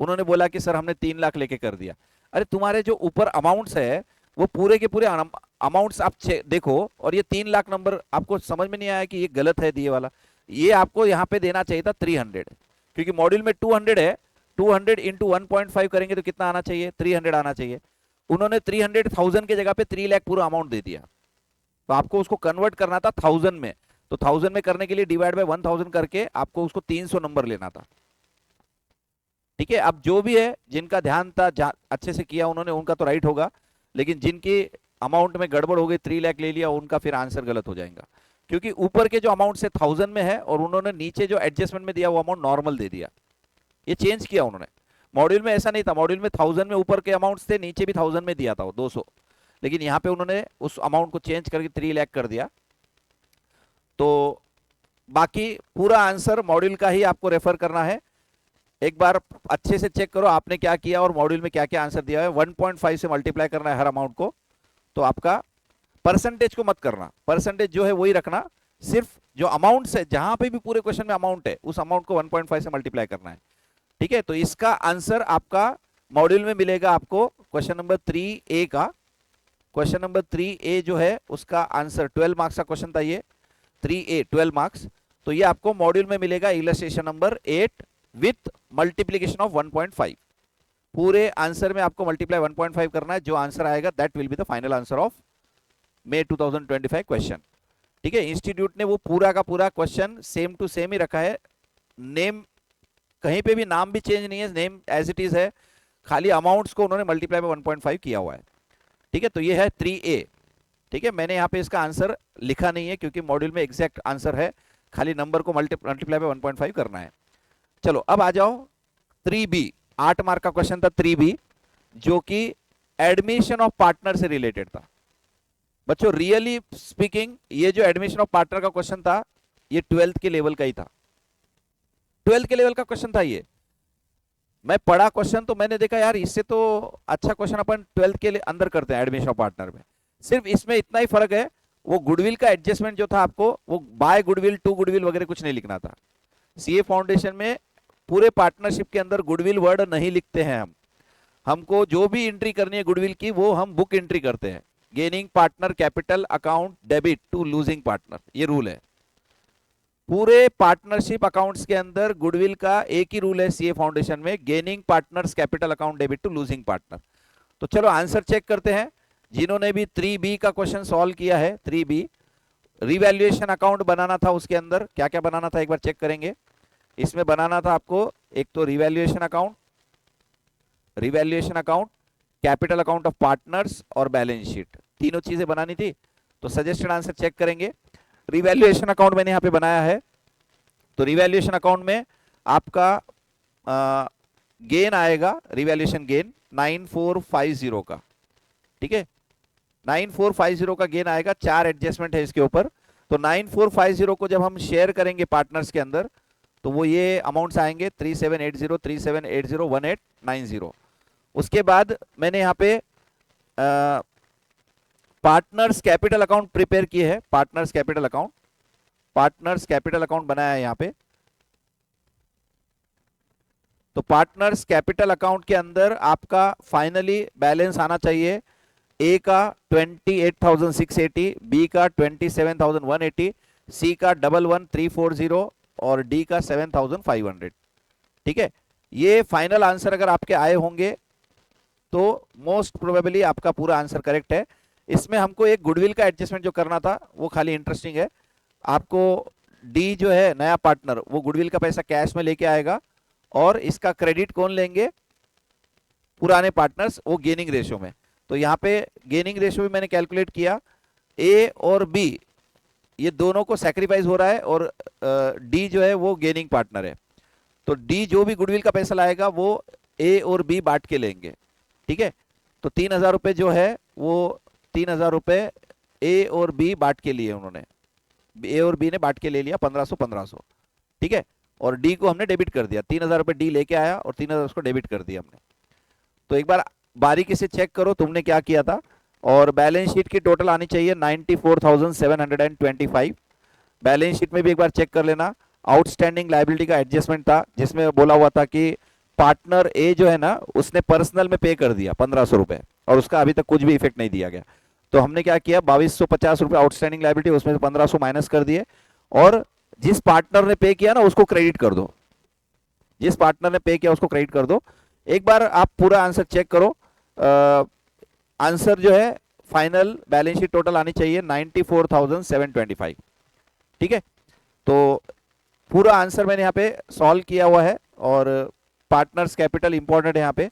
उन्होंने बोला कि सर हमने 3 लाख लेके कर दिया। अरे तुम्हारे जो ऊपर अमाउंट्स है वो पूरे के पूरे अमाउंट्स आप देखो, और ये 3 लाख नंबर आपको समझ में नहीं आया कि ये गलत है दिए वाला, ये आपको यहाँ पे देना चाहिए था 300, क्योंकि मॉड्यूल में 200 है, 200 इंटू 1.5 करेंगे तो कितना आना चाहिए, 300 आना चाहिए। उन्होंने 300,000 की जगह पे 3 लाख पूरा अमाउंट दे दिया, तो आपको उसको कन्वर्ट करना था 1000 में। तो 1000 में करने के लिए डिवाइड बाय 1000 करके आपको उसको 300 नंबर लेना था। ठीक है, अब जो भी है जिनका ध्यान था अच्छे से किया उन्होंने, उनका तो राइट होगा, लेकिन जिनकी अमाउंट में गड़बड़ हो गई 3 लाख ले लिया उनका फिर आंसर गलत हो जाएगा, क्योंकि ऊपर के जो अमाउंट से 1000 में है और उन्होंने नीचे जो एडजस्टमेंट में दिया वो अमाउंट नॉर्मल दे दिया, ये चेंज किया उन्होंने। मॉड्यूल में ऐसा नहीं था, मॉड्यूल में 1000 में ऊपर के अमाउंट्स थे, नीचे भी 1000 में दिया था वो 200, लेकिन यहाँ पे उन्होंने उस अमाउंट को चेंज करके 3 लाख कर दिया। तो बाकी पूरा आंसर मॉड्यूल का ही आपको रेफर करना है। एक बार अच्छे से चेक करो आपने क्या किया और मॉड्यूल में क्या क्या आंसर दिया है। 1.5 से मल्टीप्लाई करना है हर अमाउंट को। तो आपका परसेंटेज को मत करना, परसेंटेज जो है वही रखना, सिर्फ जो अमाउंट है जहां पे भी पूरे क्वेश्चन में अमाउंट है उस अमाउंट को 1.5 से मल्टीप्लाई करना है। ठीक है, तो इसका आंसर आपका मॉड्यूल में मिलेगा आपको क्वेश्चन नंबर 3A का। क्वेश्चन नंबर 3A जो है उसका आंसर 12 मार्क्स का क्वेश्चन था ये, 3A 12 मार्क्स। तो ये आपको मॉड्यूल में मिलेगा illustration number 8 with multiplication of 1.5। पूरे आंसर में आपको मल्टीप्लाई 1.5 करना है, जो आंसर आएगा that will be the final answer of May 2025 question. ठीक है, इंस्टीट्यूट ने वो पूरा का पूरा क्वेश्चन सेम टू सेम ही रखा है, नेम कहीं पे भी नाम भी चेंज नहीं है, नेम एज इट इज है, खाली अमाउंट्स को उन्होंने मल्टीप्लाई में 1.5 किया हुआ है। ठीक है, तो ये है 3A। ठीक है, मैंने यहाँ पे इसका आंसर लिखा नहीं है क्योंकि मॉड्यूल में एग्जैक्ट आंसर है, खाली नंबर को मल्टीप्लाई में 1.5 करना है। चलो अब आ जाओ 3B, 8 मार्क का क्वेश्चन था 3B, जो कि एडमिशन ऑफ पार्टनर से रिलेटेड था। बच्चों रियली स्पीकिंग ये जो एडमिशन ऑफ पार्टनर का क्वेश्चन था ये 12th के लेवल का ही था, 12th के लेवल का क्वेश्चन था ये। मैं पढ़ा क्वेश्चन तो मैंने देखा यार इससे तो अच्छा क्वेश्चन अपन 12th के अंदर करते हैं एडमिशन ऑफ पार्टनर में। सिर्फ इसमें इतना ही फर्क है, वो गुडविल का एडजस्टमेंट जो था आपको वो बाय गुडविल टू गुडविल वगैरह कुछ नहीं लिखना था। सीए फाउंडेशन में पूरे पार्टनरशिप के अंदर गुडविल वर्ड नहीं लिखते हैं हम, हमको जो भी एंट्री करनी है गुडविल की वो हम बुक एंट्री करते हैं। Gaining partner capital account debit to losing partner, ये रूल है पूरे पार्टनरशिप अकाउंट्स के अंदर। गुडविल का एक ही रूल है सीए फाउंडेशन में, gaining partners capital account debit to losing partner. तो चलो आंसर चेक करते हैं, जिन्होंने भी 3B का क्वेश्चन सॉल्व किया है। 3B रिवैल्यूएशन अकाउंट बनाना था, उसके अंदर क्या क्या बनाना था एक बार चेक करेंगे। इसमें बनाना था आपको एक तो revaluation account, capital account of partners और बैलेंस शीट, तीनों चीजें बनानी थी। तो सजेस्टेड आंसर चेक करेंगे। रिवैल्यूएशन अकाउंट मैंने यहां पे बनाया है, तो रिवैल्यूएशन अकाउंट में आपका गेन आएगा, रिवैल्यूएशन गेन 9450 का। ठीक है, 9450 का गेन आएगा, 4 एडजस्टमेंट है इसके ऊपर। तो 9450 को जब हम शेयर करेंगे पार्टनर्स के अंदर तो वो ये अमाउंट्स आएंगे 3780, 3780, 1890। उसके बाद मैंने यहाँ पे पार्टनर्स कैपिटल अकाउंट प्रिपेयर किए हैं, पार्टनर्स कैपिटल अकाउंट बनाया है यहाँ पे। तो पार्टनर्स कैपिटल अकाउंट के अंदर आपका फाइनली बैलेंस आना चाहिए, ए का 28,680, बी का 27,180, सी का 11,340 और डी का 7,500। ठीक है, ये फाइनल आंसर अगर आपके आए होंगे तो मोस्ट प्रोबेबली आपका पूरा आंसर करेक्ट है। इसमें हमको एक गुडविल का एडजस्टमेंट जो करना था वो खाली इंटरेस्टिंग है। आपको डी जो है नया पार्टनर वो गुडविल का पैसा कैश में लेके आएगा और इसका क्रेडिट कौन लेंगे, पुराने पार्टनर्स, वो गेनिंग रेशियो में। तो यहाँ पे गेनिंग रेशियो भी मैंने कैलकुलेट किया, ए और बी ये दोनों को सैक्रिफाइस हो रहा है और डी जो है वो गेनिंग पार्टनर है। तो डी जो भी गुडविल का पैसा लाएगा वो ए और बी बांट के लेंगे। ठीक है, तो 3,000 रुपए जो है वो 3,000 रुपए ए और बी बांट के लिए, उन्होंने ए और बी ने बांट के ले लिया 1500। ठीक है, और डी को हमने डेबिट कर दिया, 3,000 रुपए डी लेके आया और 3,000 उसको डेबिट कर दिया हमने। तो एक बार बारीकी से चेक करो तुमने क्या किया था। और बैलेंस शीट की टोटल आनी चाहिए 94,725। बैलेंस शीट में भी एक बार चेक कर लेना। आउटस्टैंडिंग लायबिलिटी का एडजस्टमेंट था जिसमें बोला हुआ था कि पार्टनर ए जो है ना उसने पर्सनल में पे कर दिया 1,500 रुपए और उसका अभी तक कुछ भी इफेक्ट नहीं दिया गया। तो हमने क्या किया, 2,250 रुपए आउटस्टैंडिंग लायबिलिटी, उसमें से 1,500 माइनस कर दिए और जिस पार्टनर ने पे किया ना उसको क्रेडिट कर दो, जिस पार्टनर ने पे किया उसको क्रेडिट कर दो। एक बार आप पूरा आंसर चेक करो। आंसर जो है फाइनल बैलेंस शीट टोटल आनी चाहिए 94,725। ठीक है, तो पूरा आंसर मैंने यहाँ पे सॉल्व किया हुआ है और पार्टनर्स कैपिटल इंपॉर्टेंट है यहाँ पे,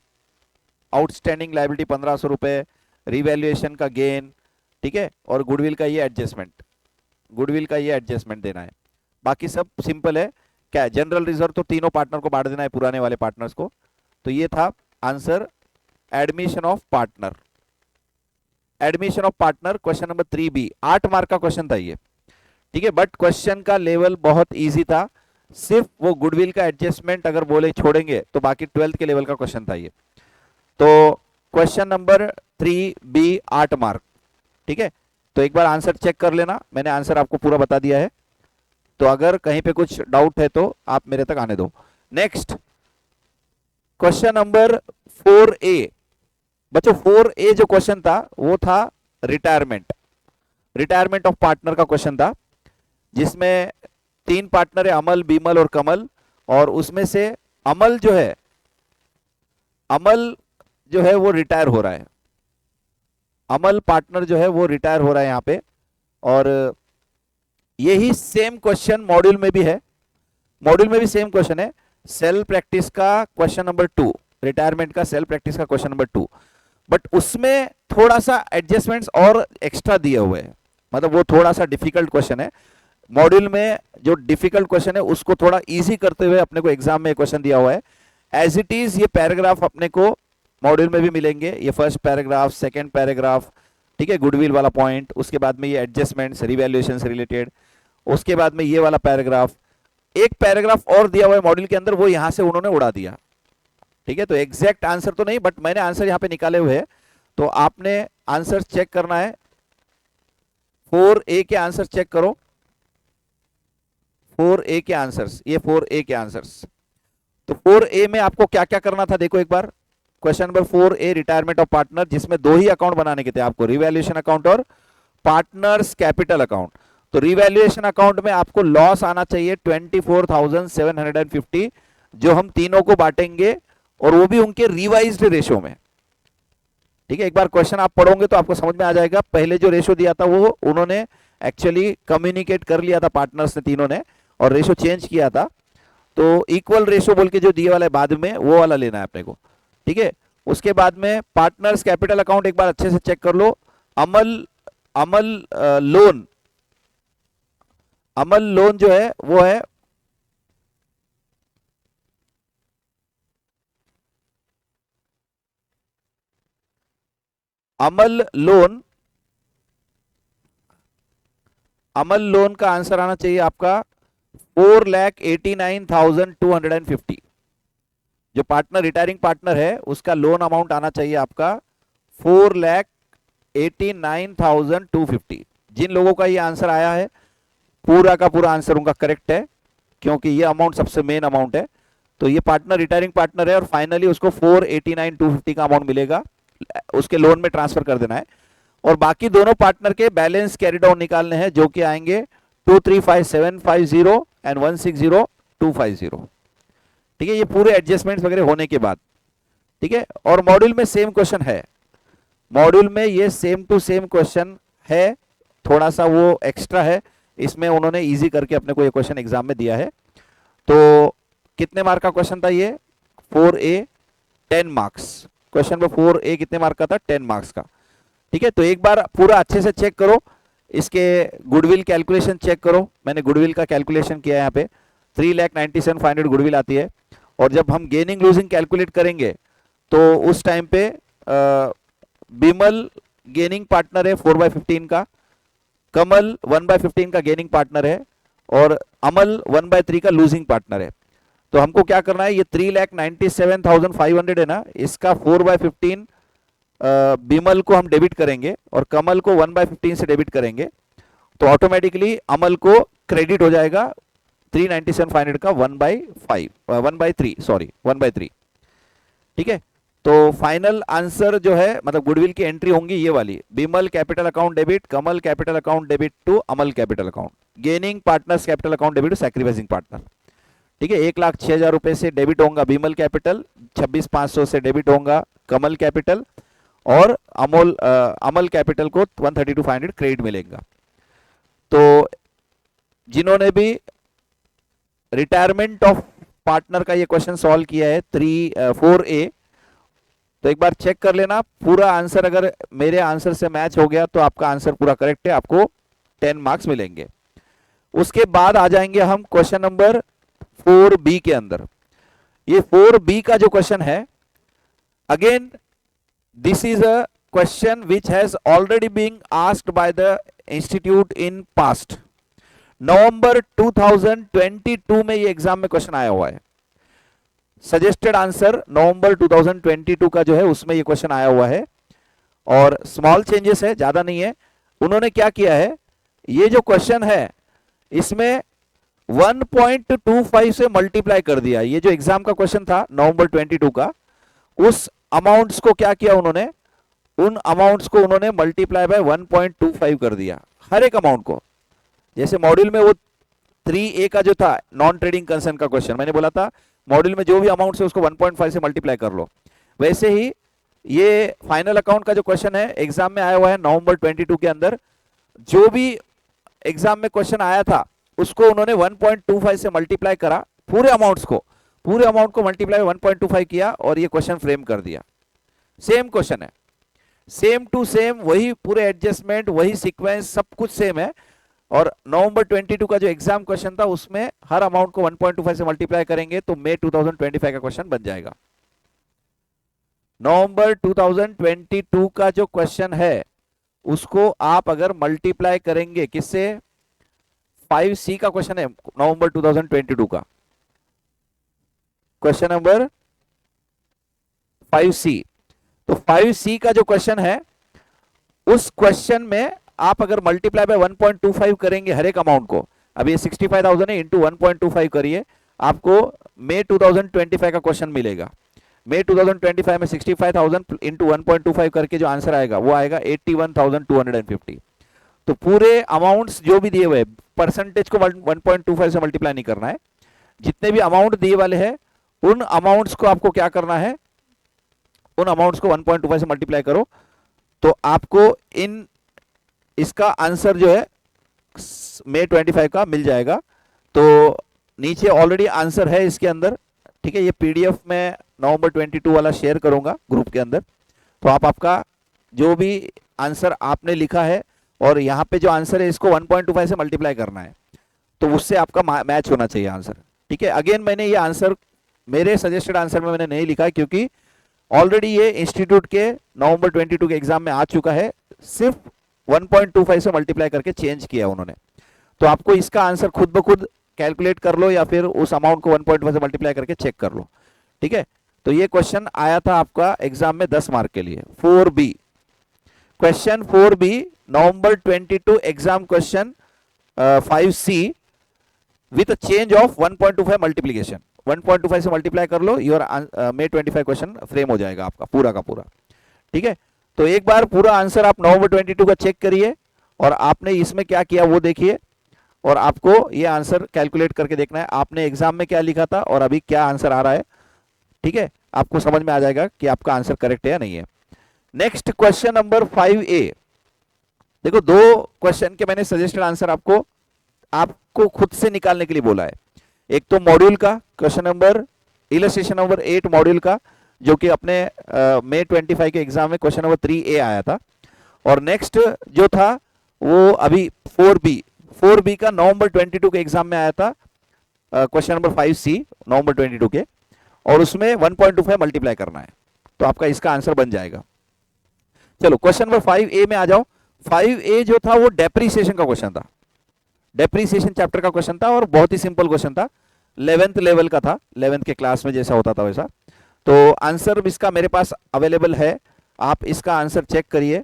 आउटस्टैंडिंग लायबिलिटी 1,500 रुपए, रिवैल्यूएशन का गेन, ठीक है, और गुडविल का ये एडजस्टमेंट देना है। बाकी सब सिंपल है। क्या जनरल रिजर्व तो तीनों पार्टनर को बांट देना है, पुराने वाले पार्टनर्स को। तो ये था answer admission of partner question number 3B, 8 mark का क्वेश्चन था ये। ठीक है, बट क्वेश्चन का लेवल बहुत इजी था, सिर्फ वो गुडविल का एडजस्टमेंट अगर बोले छोड़ेंगे तो बाकी 12th के लेवल का क्वेश्चन था ये। तो क्वेश्चन नंबर 3B 8 मार्क। ठीक है, तो एक बार आंसर चेक कर लेना, मैंने आंसर आपको पूरा बता दिया है, तो अगर कहीं पे कुछ डाउट है तो आप मेरे तक आने दो। Next question number 4A। बच्चों 4A जो क्वेश्चन था वो था रिटायरमेंट ऑफ पार्टनर का क्वेश्चन था, जिसमें 3 पार्टनर है, अमल, बीमल और कमल, और उसमें से अमल जो है वो रिटायर हो रहा है, अमल पार्टनर जो है वो रिटायर हो रहा है यहाँ पे। और यही सेम क्वेश्चन मॉड्यूल में भी है, मॉड्यूल में भी सेम क्वेश्चन है, सेल प्रैक्टिस का क्वेश्चन नंबर 2, रिटायरमेंट का सेल प्रैक्टिस का क्वेश्चन नंबर 2, बट उसमें थोड़ा सा एडजस्टमेंट्स और एक्स्ट्रा दिए हुए हैं, मतलब वो थोड़ा सा डिफिकल्ट क्वेश्चन है। मॉड्यूल में जो डिफिकल्ट क्वेश्चन है उसको थोड़ा इजी करते हुए अपने को एग्जाम में क्वेश्चन दिया हुआ है। एज इट इज ये पैराग्राफ अपने को मॉड्यूल में भी मिलेंगे, ये फर्स्ट पैराग्राफ, सेकंड पैराग्राफ, ठीक है, गुडविल वाला पॉइंट, उसके बाद में ये एडजस्टमेंट्स, रिवैल्यूएशन से रिलेटेड, उसके बाद में ये वाला पैराग्राफ, एक पैराग्राफ और दिया हुआ है मॉड्यूल के अंदर, वो यहां से उन्होंने उड़ा दिया। ठीक है, तो एग्जैक्ट आंसर तो नहीं, बट मैंने आंसर यहां पे निकाले हुए हैं, तो आपने आंसर चेक करना है। 4A के आंसर चेक करो, 4A के आंसर्स, ये 4A के आंसर्स। तो 4A में आपको क्या क्या करना था देखो एक बार। Question number 4A retirement of partner, जिसमें 2 ही अकाउंट बनाने के थे आपको, रिवैल्यूएशन अकाउंट और पार्टनर्स कैपिटल अकाउंट। तो रिवैल्यूएशन अकाउंट में आपको लॉस आना चाहिए 24,750, जो हम तीनों को बांटेंगे, और वो भी उनके रिवाइज्ड रेशो में। ठीक है, एक बार क्वेश्चन आप पढ़ोगे तो आपको समझ में आ जाएगा, पहले जो रेशो दिया था वो उन्होंने एक्चुअली कम्युनिकेट कर लिया था पार्टनर्स ने तीनों ने, और रेशो चेंज किया था, तो इक्वल रेशो बोल के जो दिए वाला है बाद में, वो वाला लेना है अपने को। ठीक है, उसके बाद में पार्टनर्स कैपिटल अकाउंट एक बार अच्छे से चेक कर लो। अमल लोन जो है वो है अमल लोन का आंसर आना चाहिए आपका 4,89,250। जो पार्टनर रिटायरिंग पार्टनर है उसका लोन अमाउंट आना चाहिए आपका 4,89,250। जिन लोगों का ये आंसर आया है पूरा का पूरा आंसर उनका करेक्ट है, क्योंकि ये अमाउंट सबसे मेन अमाउंट है। तो ये पार्टनर रिटायरिंग पार्टनर है और फाइनली उसको 4,89,250 का अमाउंट मिलेगा, उसके लोन में ट्रांसफर कर देना है। और बाकी दोनों पार्टनर के बैलेंस कैरी डाउन निकालने हैं, जो कि आएंगे 235,750 एंड 160,250। ठीक है, ये पूरे एडजस्टमेंट्स वगैरह होने के बाद। ठीक है, और मॉड्यूल में सेम क्वेश्चन है, मॉड्यूल में ये सेम टू सेम क्वेश्चन है, थोड़ा सा वो एक्स्ट्रा है, इसमें उन्होंने इजी करके अपने को ये क्वेश्चन एग्जाम में दिया है। तो कितने मार्क का क्वेश्चन था ये? 4A 10 marks. Question number 4A कितने मार्क का था? 10 मार्क्स का। ठीक है, तो एक बार पूरा अच्छे से चेक करो, इसके गुडविल कैलकुलेशन चेक करो। मैंने गुडविल का कैलकुलेशन किया है यहाँ पे, 3,97,500 गुडविल आती है। और जब हम गेनिंग लूजिंग कैलकुलेट करेंगे तो उस टाइम पे बिमल गेनिंग पार्टनर है 4/15 का, कमल 1/15 का गेनिंग पार्टनर है, और अमल 1/3 का लूजिंग पार्टनर है। तो हमको क्या करना है, ये 3,97,500 है ना, इसका 4/15 बिमल को हम डेबिट करेंगे और कमल को 1/15 से डेबिट करेंगे, तो ऑटोमेटिकली अमल को क्रेडिट हो जाएगा 3,97,500 का 1/3। ठीक है, तो फाइनल आंसर जो है, मतलब गुडविल की एंट्री होंगी ये वाली, Bimal capital account debit, Kamal capital account debit to Amal capital account, gaining partners capital account debit to sacrificing partner. ठीक है, 1,06,000 रुपए से डेबिट होगा बिमल कैपिटल, 26,500 से डेबिट होगा कमल कैपिटल, और अमल कैपिटल को 132,500 क्रेडिट मिलेगा। तो जिन्होंने भी रिटायरमेंट ऑफ पार्टनर का ये क्वेश्चन सॉल्व किया है 4A, तो एक बार चेक कर लेना पूरा आंसर, अगर मेरे आंसर से मैच हो गया तो आपका आंसर पूरा करेक्ट है, आपको 10 मार्क्स मिलेंगे। उसके बाद आ जाएंगे हम क्वेश्चन नंबर 4B के अंदर। ये 4B का जो क्वेश्चन है, again this is a question which has already being asked by the institute in past. नवंबर 2022 में ये एग्जाम में क्वेश्चन आया हुआ है। सजेस्टेड आंसर नवंबर 2022 का जो है उसमें ये क्वेश्चन आया हुआ है और स्मॉल चेंजेस है, ज्यादा नहीं है। उन्होंने क्या किया है, ये जो क्वेश्चन है इसमें 1.25 से मल्टीप्लाई कर दिया। ये जो एग्जाम का क्वेश्चन था नवंबर 22 का, उस अमाउंट्स को क्या किया उन्होंने, उन अमाउंट्स को उन्होंने मल्टीप्लाई बाय 1.25 कर दिया, हर एक अमाउंट को। जैसे मॉड्यूल में वो 3A का जो था नॉन ट्रेडिंग कंसर्न का क्वेश्चन, मैंने बोला था मॉड्यूल में जो भी अमाउंट है उसको 1.5 से मल्टीप्लाई कर लो, वैसे ही ये फाइनल अकाउंट का जो क्वेश्चन है एग्जाम में आया हुआ है नवंबर 22 के अंदर। जो भी एग्जाम में क्वेश्चन आया था उसको उन्होंने 1.25 से मल्टीप्लाई करा, पूरे अमाउंट को मल्टीप्लाई 1.25 किया और ये क्वेश्चन फ्रेम कर दिया। सेम क्वेश्चन है, सेम टू सेम, वही पूरे एडजस्टमेंट, वही सीक्वेंस, सब कुछ सेम है। और नवंबर 22 का जो एग्जाम क्वेश्चन था उसमें हर अमाउंट को 1.25 से मल्टीप्लाई करेंगे तो मई 2025 का क्वेश्चन बन जाएगा। नवंबर 2022 का जो क्वेश्चन है उसको आप अगर मल्टीप्लाई करेंगे किससे, 5C का क्वेश्चन है नवंबर 2022 का, क्वेश्चन नंबर 5C। तो 5C का जो क्वेश्चन है उस क्वेश्चन में आप अगर मल्टीप्लाई बाय 1.25 करेंगे हर एक अमाउंट को, अब ये 65,000 है, इंटू 1.25 करिए, आपको मई 2025 का क्वेश्चन मिलेगा। मई 2025 में 65,000 इंटू 1.25 करके जो आंसर आएगा वो आएगा 81,250। तो पूरे अमाउंट्स जो भी दिए हुए, परसेंटेज को 1.25 से मल्टीप्लाई नहीं करना है, जितने भी अमाउंट दिए वाले हैं उन अमाउंट्स को आपको क्या करना है, उन अमाउंट्स को 1.25 से मल्टीप्लाई करो तो आपको इसका आंसर जो है मई 25 का मिल जाएगा। तो नीचे ऑलरेडी आंसर है इसके अंदर, ठीक है, ये पीडीएफ में नवंबर 22 वाला शेयर करूंगा ग्रुप के अंदर। तो आप आपका जो भी आंसर आपने लिखा है और यहाँ पे जो आंसर है इसको 1.25 से मल्टीप्लाई करना है, तो उससे आपका मैच होना चाहिए आंसर, ठीक है। अगेन मैंने ये आंसर मेरे सजेस्टेड आंसर में मैंने नहीं लिखा है क्योंकि ऑलरेडी ये इंस्टीट्यूट के नवंबर 22 के एग्जाम में आ चुका है, सिर्फ 1.25 से मल्टीप्लाई करके चेंज किया उन्होंने। तो आपको इसका आंसर खुद ब खुद कैलकुलेट कर लो या फिर उस अमाउंट को 1.5 से मल्टीप्लाई करके चेक कर लो, ठीक है। तो ये क्वेश्चन आया था आपका एग्जाम में 10 मार्क के लिए। 4B, question 4B November 22 exam question 5C with change of 1.25 multiplication, 1.25 से मल्टीप्लाई कर लो, योर मई 25 क्वेश्चन फ्रेम हो जाएगा आपका पूरा का पूरा, ठीक है। तो एक बार पूरा आंसर आप नवंबर 22 का चेक करिए और आपने इसमें क्या किया वो देखिए और आपको ये आंसर कैलकुलेट करके देखना है आपने एग्जाम में क्या लिखा था और अभी क्या आंसर आ रहा है, ठीक है। आपको समझ में आ जाएगा कि आपका आंसर करेक्ट है या नहीं है। नेक्स्ट क्वेश्चन नंबर 5A, देखो दो क्वेश्चन के मैंने सजेस्टेड आंसर आपको खुद से निकालने के लिए बोला है। एक तो मॉड्यूल का question number, illustration number 8 module का, जो कि अपने मई 25 के एग्जाम में क्वेश्चन नंबर 3A आया था, और नेक्स्ट जो था वो अभी 4B का नवंबर 22 के एग्जाम में आया था, क्वेश्चन नंबर 5C नवंबर 22 के, और उसमें 1.25 मल्टीप्लाई करना है, तो आपका इसका आंसर बन जाएगा। चलो क्वेश्चन नंबर 5A में आ जाओ। 5A जो था वो डेप्रीसिएशन का क्वेश्चन था, डेप्रीसिएशन चैप्टर का क्वेश्चन था और बहुत ही सिंपल क्वेश्चन था, 11th लेवल का था, 11th के क्लास में जैसा होता था वैसा। तो आंसर इसका मेरे पास अवेलेबल है, आप इसका आंसर चेक करिए।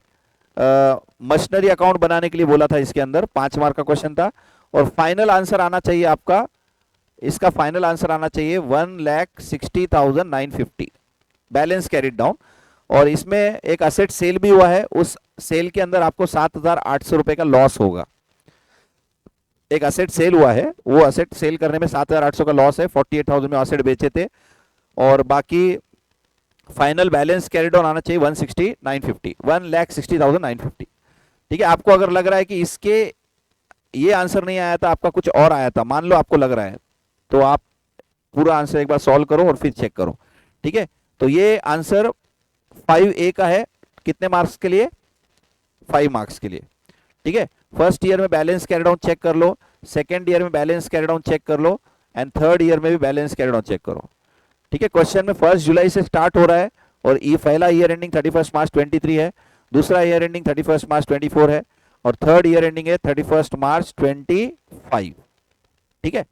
मशीनरी अकाउंट बनाने के लिए बोला था, इसके अंदर 5 मार्क का क्वेश्चन था और फाइनल आंसर आना चाहिए आपका, इसका फाइनल आंसर आना चाहिए 1,60,950 बैलेंस कैरिड डाउन। और इसमें एक असेट सेल भी हुआ है, उस सेल के अंदर आपको 7,800 रुपए का लॉस होगा। एक असेट सेल हुआ है, वो असेट सेल करने में 7,800 का लॉस है, 48,000 में असेट बेचे थे और बाकी फाइनल बैलेंस कैरिड ऑन आना चाहिए 1,60,950, 1,60,950, ठीक है। आपको अगर लग रहा है कि इसके ये आंसर नहीं आया था, आपका कुछ और आया था, मान लो आपको लग रहा है, तो आप पूरा आंसर एक बार सॉल्व करो और फिर चेक करो, ठीक है। तो ये आंसर 5A का है, कितने मार्क्स के लिए, 5 मार्क्स के लिए, ठीक है। फर्स्ट ईयर में बैलेंस कैरिड ऑन चेक कर लो, सेकेंड ईयर में बैलेंस कैरिड ऑन चेक कर लो एंड थर्ड ईयर में भी बैलेंस कैरिड ऑन चेक करो, ठीक है। क्वेश्चन में 1 जुलाई से स्टार्ट हो रहा है और ये पहला ईयर एंडिंग 31 मार्च 23 है, दूसरा ईयर एंडिंग 31 मार्च 24 है और थर्ड ईयर एंडिंग है 31 मार्च 25। ठीक है,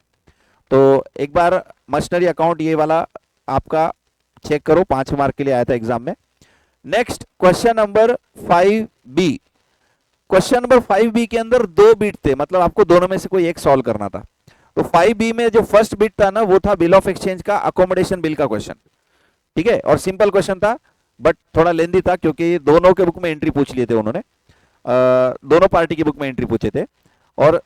तो एक बार मशीनरी अकाउंट ये वाला आपका चेक करो, 5 मार्क के लिए आया था एग्जाम में। Next question number 5B। Question number 5B के अंदर 2 बिट थे, मतलब आपको दोनों में से कोई एक सॉल्व करना था। तो 5B में जो फर्स्ट बिट था ना, वो था बिल ऑफ एक्सचेंज का अकोमोडेशन बिल का क्वेश्चन। ठीक है, और सिंपल क्वेश्चन था बट थोड़ा लेंदी था, क्योंकि दोनों के बुक में एंट्री पूछ लिए थे उन्होंने, दोनों पार्टी की बुक में एंट्री पूछे थे। और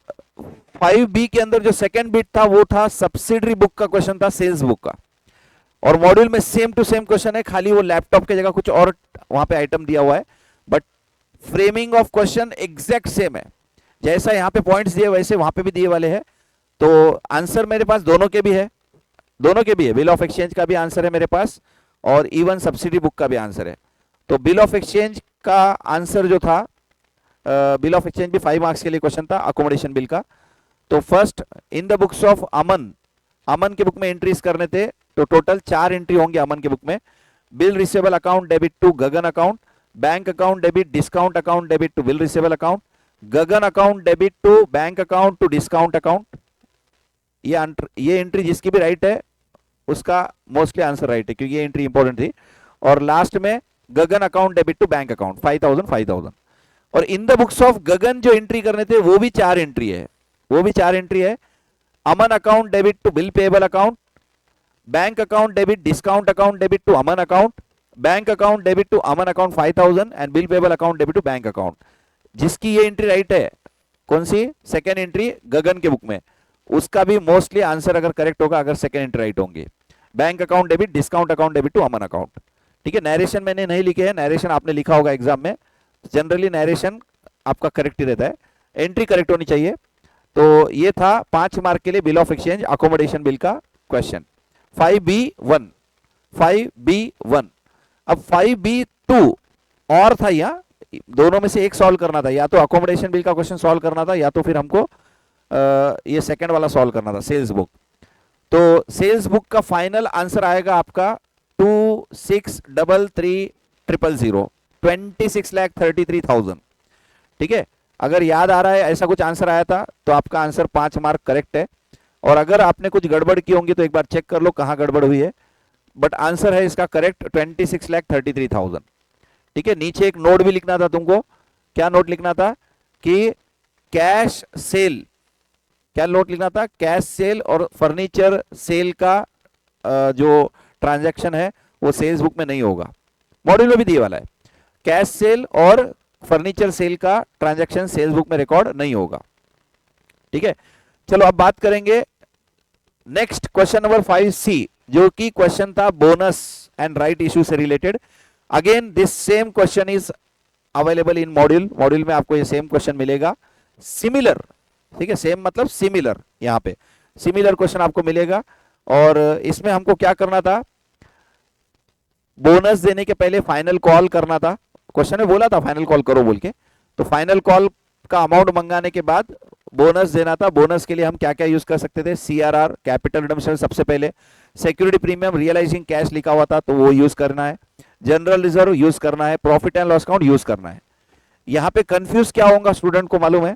5B के अंदर जो सेकंड बिट था वो था सब्सिडरी बुक का क्वेश्चन था, सेल्स बुक का। और मॉड्यूल में सेम टू सेम क्वेश्चन है, खाली वो लैपटॉप की जगह कुछ और वहां पे आइटम दिया हुआ है, but framing of question exact same है। जैसा यहां पे पॉइंट्स दिए वैसे वहां पे भी दिए वाले हैं। तो आंसर मेरे पास दोनों के भी है, दोनों के भी है। बिल ऑफ एक्सचेंज का भी आंसर है मेरे पास, और इवन सब्सिडी बुक का भी आंसर है। तो बिल ऑफ एक्सचेंज का आंसर जो था, बिल ऑफ एक्सचेंज भी 5 मार्क्स के लिए क्वेश्चन था, अकोमोडेशन बिल का। तो first in the books of Aman, Aman के बुक में एंट्रीज करने थे, तो टोटल 4 एंट्री होंगे अमन के बुक में। Bill receivable account debit to Gagan account, bank account debit discount account debit to bill receivable account, Gagan account debit to bank account to discount account. ये एंट्री जिसकी भी राइट है उसका मोस्टली आंसर राइट है, क्योंकि ये एंट्री इंपॉर्टेंट थी। और लास्ट में Gagan account debit to bank account 5000। और in the books of Gagan जो एंट्री करने थे वो भी 4 एंट्री है, वो भी 4 एंट्री है। Aman account debit to bill payable account, bank account debit discount account debit to Aman account, bank account debit to Aman account 5000 and bill payable account debit to bank account. जिसकी ये एंट्री राइट है, कौन सी, सेकेंड एंट्री गगन के बुक में, उसका भी मोस्टली आंसर अगर करेक्ट होगा, अगर सेकेंड एंट्री राइट होंगे। Bank account debit discount account debit to Aman account. ठीक है, नरेशन मैंने नहीं लिखे है, नरेशन आपने लिखा होगा एग्जाम में। जनरली नरेशन आपका करेक्ट ही रहता है, एंट्री करेक्ट होनी चाहिए। तो ये था 5 मार्क के लिए bill of exchange accommodation bill का क्वेश्चन। 5B1, 5B1। अब 5B2 और था, यहाँ दोनों में से एक सॉल्व करना था, या तो अकोमोडेशन बिल का क्वेश्चन सॉल्व करना था, या तो फिर हमको ये सेकंड वाला सॉल्व करना था, सेल्स बुक। तो सेल्स बुक का फाइनल आंसर आएगा आपका 2633,000, 26,33,000। ठीक है, अगर याद आ रहा है ऐसा कुछ आंसर आया था तो आपका आंसर 5 मार्क करेक्ट है। और अगर आपने कुछ गड़बड़ की होंगी तो एक बार चेक कर लो कहां गड़बड़ हुई है, बट आंसर है इसका करेक्ट 26,33,000। ठीक है, नीचे एक नोट भी लिखना था तुमको। क्या नोट लिखना था कि कैश सेल, क्या नोट लिखना था, कैश सेल और फर्नीचर सेल का जो ट्रांजैक्शन है वो सेल्स बुक में नहीं होगा। मॉड्यूल में भी दिए वाला है, कैश सेल और फर्नीचर सेल का ट्रांजैक्शन सेल्स बुक में रिकॉर्ड नहीं होगा। ठीक है, चलो अब बात करेंगे नेक्स्ट क्वेश्चन नंबर 5C, जो कि क्वेश्चन था बोनस एंड राइट इश्यू से related. Again this same question is available in module, module में आपको ये सेम क्वेश्चन मिलेगा, सिमिलर। ठीक है, सेम मतलब सिमिलर, यहां पे सिमिलर क्वेश्चन आपको मिलेगा। और इसमें हमको क्या करना था, बोनस देने के पहले फाइनल कॉल करना था। क्वेश्चन में बोला था फाइनल कॉल करो बोल के, तो फाइनल कॉल का अमाउंट मंगाने के बाद बोनस देना था। बोनस के लिए हम क्या क्या यूज कर सकते थे, सीआरआर, कैपिटल रिडम्पशन सबसे पहले, सिक्योरिटी प्रीमियम, रियलाइजिंग कैश लिखा हुआ था तो वो यूज करना है, जनरल रिजर्व यूज करना है, profit and loss account use करना है। यहां पे कंफ्यूज क्या होगा स्टूडेंट को मालूम है,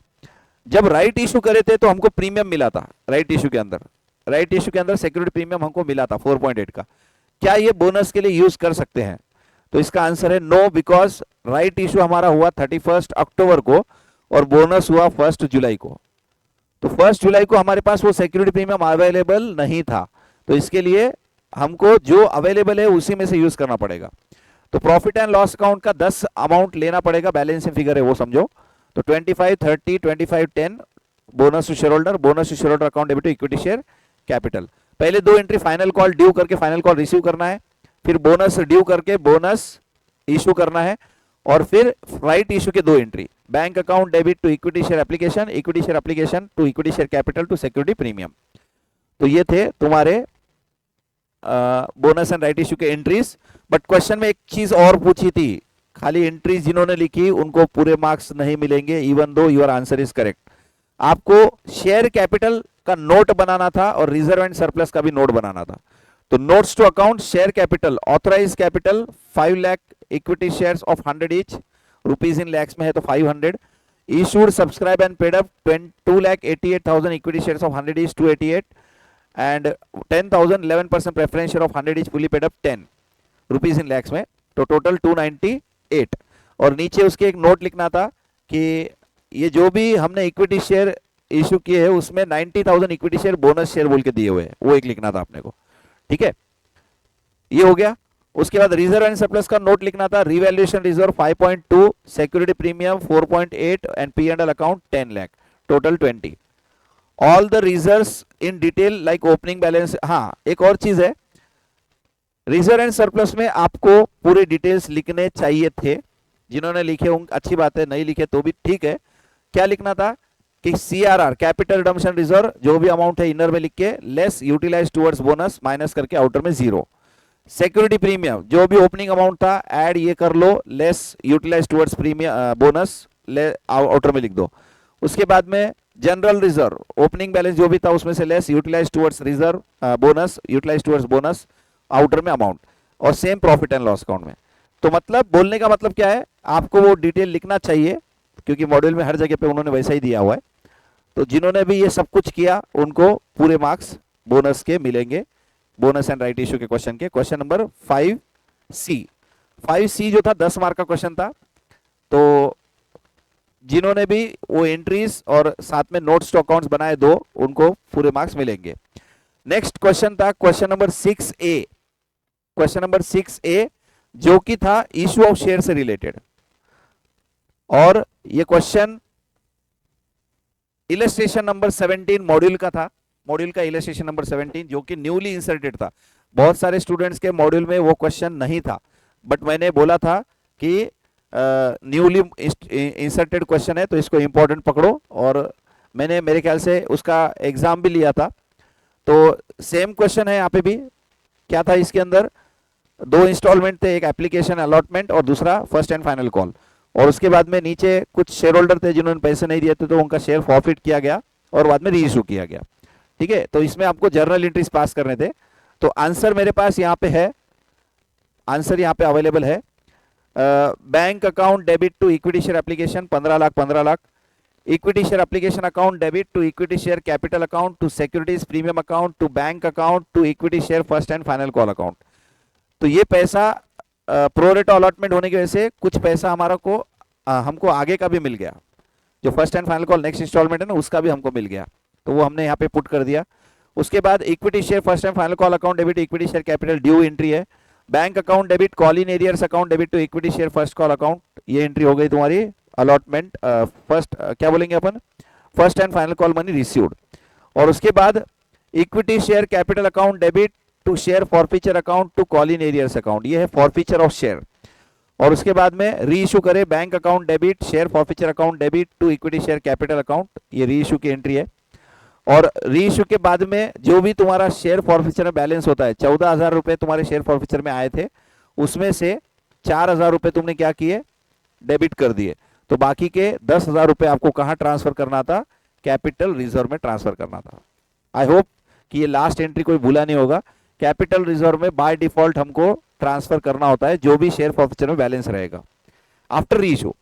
जब राइट इशू करे थे तो हमको प्रीमियम मिला था, राइट इशू के अंदर, राइट इशू के अंदर सिक्योरिटी प्रीमियम हमको मिला था 4.8 का। क्या ये बोनस के लिए यूज कर सकते हैं, तो इसका आंसर है नो, बिकॉज राइट इशू हमारा हुआ 31 अक्टूबर को और बोनस हुआ 1 जुलाई को। तो 1 जुलाई को हमारे पास वो सिक्योरिटी प्रीमियम अवेलेबल नहीं था, तो इसके लिए हमको जो अवेलेबल है उसी में से यूज करना पड़ेगा। तो प्रॉफिट एंड लॉस अकाउंट का 10 अमाउंट लेना पड़ेगा, बैलेंसिंग फिगर है वो समझो। तो 25, 30, 25, 10 bonus to share holder, bonus to share holder account debit to equity share capital. पहले 2 एंट्री फाइनल कॉल ड्यू करके फाइनल कॉल रिसीव करना है, फिर बोनस ड्यू करके बोनस इशू करना है, और फिर राइट इशू के 2 entry, bank account debit to equity share application, equity share application to equity share capital to security premium. तो ये थे तुम्हारे बोनस एंड राइट इशू के एंट्रीज। बट क्वेश्चन में एक चीज और पूछी थी, खाली एंट्रीज जिन्होंने लिखी उनको पूरे मार्क्स नहीं मिलेंगे, even though your answer is correct. आपको शेयर कैपिटल का नोट बनाना था और रिजर्व एंड सरप्लस का भी नोट बनाना था। तो notes to account, share capital, authorise capital 5 lakh, equity shares of 100 each, rupees in lakhs में है तो 500, issued, subscribed and paid up 2,88,000 equity shares of 100 is 288 and 10,000 11% preference share of 100 is fully paid up 10 rupees in lakhs में, तो टोटल 298। और नीचे उसके एक नोट लिखना था कि ये जो भी हमने इक्विटी शेयर इशू किए हैं उसमें 90,000 इक्विटी शेयर बोनस शेयर बोल के दिए हुए हैं, वो एक लिखना था आपने को। ठीक है, ये हो गया। उसके बाद रिजर्व एंड सरप्लस का नोट लिखना था, revaluation reserve 5.2, security premium 4.8 and P&L account 10 lakh, total 20। All the reserves in detail like opening balance. हाँ, एक और चीज है, रिजर्व एंड सरप्लस में आपको पूरे डिटेल्स लिखने चाहिए थे, जिन्होंने लिखे उन अच्छी बात है, नहीं लिखे तो भी ठीक है। क्या लिखना था कि CRR कैपिटल रिडम्पशन रिजर्व जो भी अमाउंट है इनर में लिख के, less utilise towards bonus minus करके आउटर में 0। सिक्योरिटी प्रीमियम जो भी ओपनिंग अमाउंट था ऐड ये कर लो, less utilise towards premium bonus outer में लिख दो। उसके बाद में जनरल रिजर्व ओपनिंग बैलेंस जो भी था उसमें से less utilise towards reserve bonus, utilise towards bonus outer में अमाउंट, और same profit and loss account में। तो मतलब बोलने का मतलब क्या है, आपको वो डिटेल लिखना चाहिए क्योंकि मॉड्यूल में हर जगह पे उन्होंने वैसा ही दिया हुआ है। तो जिन्होंने भी ये सब कुछ किया उनको पूरे मार्क्स बोनस के मिलेंगे, बोनस एंड राइट इश्यू के क्वेश्चन के। क्वेश्चन नंबर 5C जो था 10 मार्क का क्वेश्चन था, तो जिन्होंने भी वो एंट्रीज और साथ में नोट्स टू अकाउंट्स बनाए दो, उनको पूरे मार्क्स मिलेंगे। नेक्स्ट क्वेश्चन था question number 6A। Question number 6A जो कि था इश्यू ऑफ शेयर से रिलेटेड, और ये क्वेश्चन इलस्ट्रेशन नंबर 17 मॉड्यूल का था, मॉड्यूल का इलस्ट्रेशन नंबर 17 जो कि न्यूली इंसर्टेड था। बहुत सारे स्टूडेंट्स के मॉड्यूल में वो क्वेश्चन नहीं था, बट मैंने बोला था कि न्यूली इंसर्टेड क्वेश्चन है तो इसको इंपॉर्टेंट पकड़ो, और मैंने मेरे ख्याल से उसका एग्जाम भी लिया था। तो सेम क्वेश्चन है यहाँ पे भी। क्या था इसके अंदर, 2 इंस्टॉलमेंट थे, एक एप्लीकेशन अलॉटमेंट और दूसरा फर्स्ट एंड फाइनल कॉल, और उसके बाद में नीचे कुछ शेयर होल्डर थे जिन्होंने पैसे नहीं दिए थे तो उनका शेयर फॉरफिट किया गया और बाद में री इशू किया गया। ठीक है, तो इसमें आपको जर्नल एंट्रीज पास करने थे। तो आंसर मेरे पास यहाँ पे है, आंसर यहाँ पे अवेलेबल है। Bank account debit to equity share application 15 lakh 15 lakh, equity share application account debit to equity share capital account to securities premium account to bank account to equity share first and final call account. तो ये पैसा प्रोरेट अलॉटमेंट होने की वजह से कुछ पैसा हमारा को हमको आगे का भी मिल गया, जो first and final call next instalment है ना उसका भी हमको मिल गया, तो वो हमने यहाँ पे पुट कर दिया। उसके बाद equity share first and final call account debit equity share capital due entry है। Bank account debit call in arrears account debit to equity share first call account, ये एंट्री हो गई तुम्हारी अलॉटमेंट फर्स्ट क्या बोलेंगे अपन, first and final call money received. और उसके बाद equity share capital account debit to share forfeiture account to call in arrears account, ये है फॉरफीचर ऑफ शेयर। और उसके बाद में री इशू करे bank account debit share forfeiture account debit to equity share capital account, ये री इशू की एंट्री है। और री इशू के बाद में जो भी तुम्हारा शेयर फॉरफीचर में बैलेंस होता है, 14,000 रुपए तुम्हारे शेयर फॉरफीचर में आए थे, उसमें से 4,000 रुपए तुमने क्या किए, डेबिट कर दिए। तो बाकी के 10,000 रुपए आपको कहां ट्रांसफर करना था, कैपिटल रिजर्व में ट्रांसफर करना था। आई होप कि ये लास्ट एंट्री कोई भूला नहीं होगा। कैपिटल रिजर्व में बाय डिफॉल्ट हमको ट्रांसफर करना होता है जो भी शेयर फॉरफीचर में बैलेंस रहेगा आफ्टर री इशू।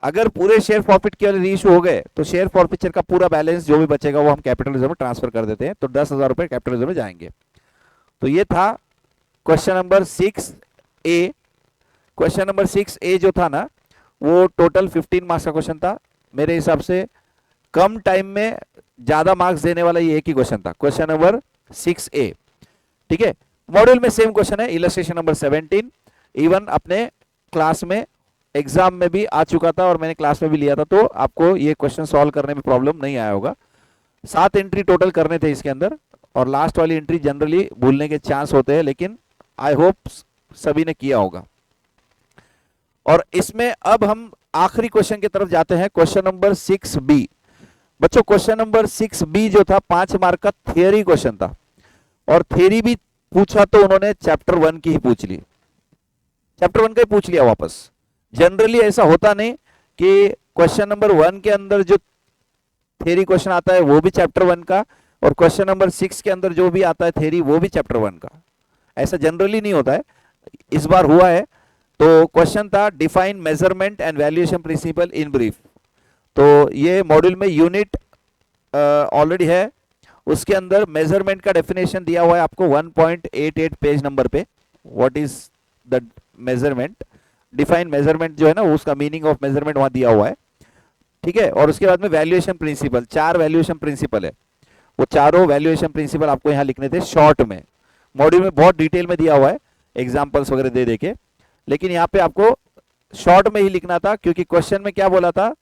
अगर पूरे शेयर प्रॉफिट के वाले री इशू हो गए तो शेयर फॉरफीचर का पूरा बैलेंस जो भी बचेगा वो हम कैपिटल रिजर्व में ट्रांसफर कर देते हैं, तो 10,000 रुपए कैपिटल रिजर्व में जाएंगे। तो ये था question number 6A। Question number 6A जो था ना वो टोटल 15 मार्क्स का क्वेश्चन था। मेरे हिसाब से कम टाइम में ज्यादा मार्क्स देने वाला ये एक ही क्वेश्चन था, क्वेश्चन नंबर 6A। ठीक है, मॉड्यूल में सेम क्वेश्चन है, इलस्ट्रेशन नंबर 17, इवन अपने क्लास में एग्जाम में भी आ चुका था और मैंने क्लास में भी लिया था, तो आपको ये क्वेश्चन सॉल्व करने में प्रॉब्लम नहीं आया होगा। 7 एंट्री टोटल करने थे इसके अंदर, और लास्ट वाली एंट्री जनरली भूलने के चांस होते हैं, लेकिन आई होप सभी ने किया होगा। और इसमें अब हम आखिरी क्वेश्चन की तरफ जाते हैं, क्वेश्चन नंबर 6B। बच्चों क्वेश्चन नंबर 6B जो था 5 मार्क का थियरी क्वेश्चन था, और थियरी भी पूछा तो उन्होंने चैप्टर 1 की ही पूछ ली, चैप्टर 1 का ही पूछ लिया वापस। जनरली ऐसा होता नहीं कि क्वेश्चन नंबर 1 के अंदर जो थ्योरी क्वेश्चन आता है वो भी चैप्टर 1 का, और क्वेश्चन नंबर 6 के अंदर जो भी आता है थ्योरी वो भी चैप्टर 1 का। ऐसा जनरली नहीं होता है, इस बार हुआ है। तो क्वेश्चन था define measurement and valuation principle in brief. तो ये मॉड्यूल में यूनिट ऑलरेडी है, उसके अंदर मेजरमेंट का डेफिनेशन दिया हुआ है आपको 1.88 पेज नंबर पे। What is the measurement, define measurement जो है ना, उसका मीनिंग ऑफ मेजरमेंट वहां दिया हुआ है, ठीक है। और उसके बाद में वैल्यूएशन प्रिंसिपल, 4 वैल्यूएशन प्रिंसिपल है, वो चारों वैल्यूएशन प्रिंसिपल आपको यहाँ लिखने थे शॉर्ट में। मॉड्यूल में बहुत डिटेल में दिया हुआ है एग्जाम्पल्स वगैरह दे देके, लेकिन यहाँ पे आपको शॉर्ट में ही लिखना था, क्योंकि क्वेश्चन में क्या बोला था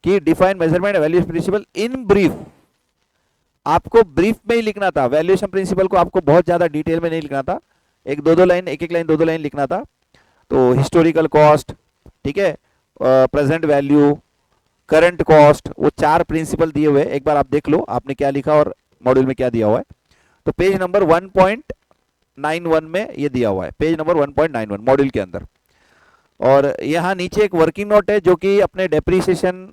कि define measurement valuation principle in brief, आपको ब्रीफ में ही लिखना था। वैल्यूएशन प्रिंसिपल को आपको बहुत ज्यादा डिटेल में नहीं लिखना था, एक दो लाइन, एक लाइन, दो लाइन लिखना था। तो हिस्टोरिकल कॉस्ट, ठीक है, प्रेजेंट वैल्यू, करंट कॉस्ट, वो 4 प्रिंसिपल दिए हुए, एक बार आप देख लो आपने क्या लिखा और मॉड्यूल में क्या दिया हुआ है। तो पेज नंबर 1.91 में ये दिया हुआ है, पेज नंबर 1.91 मॉड्यूल के अंदर। और यहाँ नीचे एक वर्किंग नोट है जो कि अपने डेप्रीसिएशन,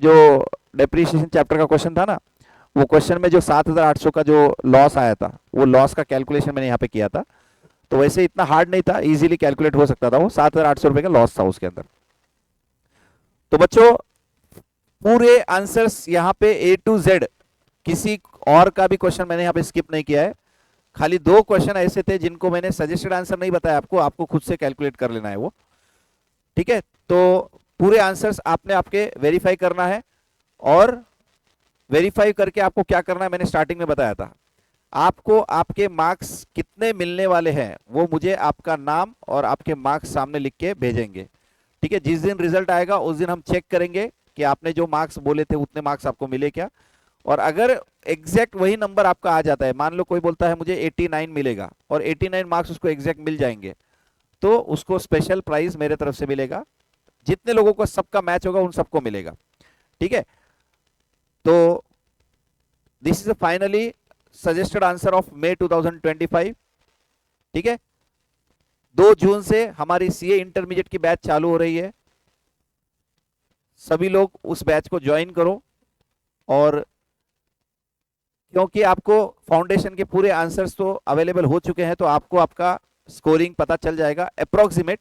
जो डेप्रीसिएशन चैप्टर का क्वेश्चन था ना, वो क्वेश्चन में जो 7,800 का जो लॉस आया था, वो लॉस का कैलकुलेशन मैंने यहाँ पे किया था। तो वैसे इतना हार्ड नहीं था, इजीली कैलकुलेट हो सकता था, वो 7,800 रुपए का लॉस था उसके अंदर। तो बच्चों पूरे आंसर्स यहाँ पे A to Z, किसी और का भी क्वेश्चन मैंने यहाँ पे स्किप नहीं किया है। खाली 2 क्वेश्चन ऐसे थे जिनको मैंने सजेस्टेड आंसर नहीं बताया आपको, आपको खुद से कैलकुलेट कर लेना है वो, ठीक है। तो पूरे आंसर्स आपने आपके वेरीफाई करना है, और वेरीफाई करके आपको क्या करना है मैंने स्टार्टिंग में बताया था। आपको आपके मार्क्स कितने मिलने वाले हैं वो मुझे आपका नाम और आपके मार्क्स सामने लिख के भेजेंगे, ठीक है। जिस दिन रिजल्ट आएगा उस दिन हम चेक करेंगे कि आपने जो मार्क्स बोले थे उतने मार्क्स आपको मिले क्या। और अगर एग्जैक्ट वही नंबर आपका आ जाता है, मान लो कोई बोलता है मुझे 89 मिलेगा और 89 मार्क्स उसको एग्जैक्ट मिल जाएंगे, तो उसको स्पेशल प्राइज मेरे तरफ से मिलेगा। जितने लोगों को सबका मैच होगा उन सबको मिलेगा, ठीक है। तो this is finally suggested answer of May 2025, ठीक है। 2 जून से हमारी सीए इंटरमीडिएट की बैच चालू हो रही है, सभी लोग उस बैच को ज्वाइन करो। और क्योंकि आपको फाउंडेशन के पूरे आंसर्स तो अवेलेबल हो चुके हैं, तो आपको आपका स्कोरिंग पता चल जाएगा approximate.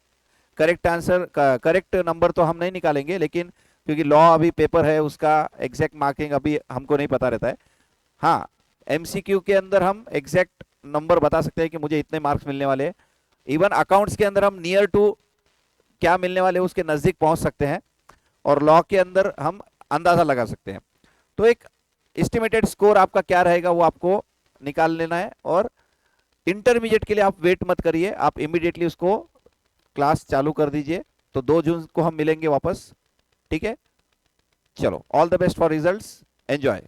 Correct answer, correct number तो हम नहीं निकालेंगे, लेकिन क्योंकि लॉ अभी पेपर है, उसका एग्जैक्ट मार्किंग अभी हमको नहीं पता रहता है। हाँ, एमसीक्यू के अंदर हम एग्जैक्ट नंबर बता सकते हैं कि मुझे इतने मार्क्स मिलने वाले हैं। इवन अकाउंट्स के अंदर हम नियर टू क्या मिलने वाले उसके नजदीक पहुंच सकते हैं, और लॉ के अंदर हम अंदाजा लगा सकते हैं। तो एक एस्टिमेटेड स्कोर आपका क्या रहेगा वो आपको निकाल लेना है। और इंटरमीडिएट के लिए आप वेट मत करिए, आप इमीडिएटली उसको क्लास चालू कर दीजिए। तो 2 जून को हम मिलेंगे वापस, ठीक है। चलो, all the best for results, enjoy.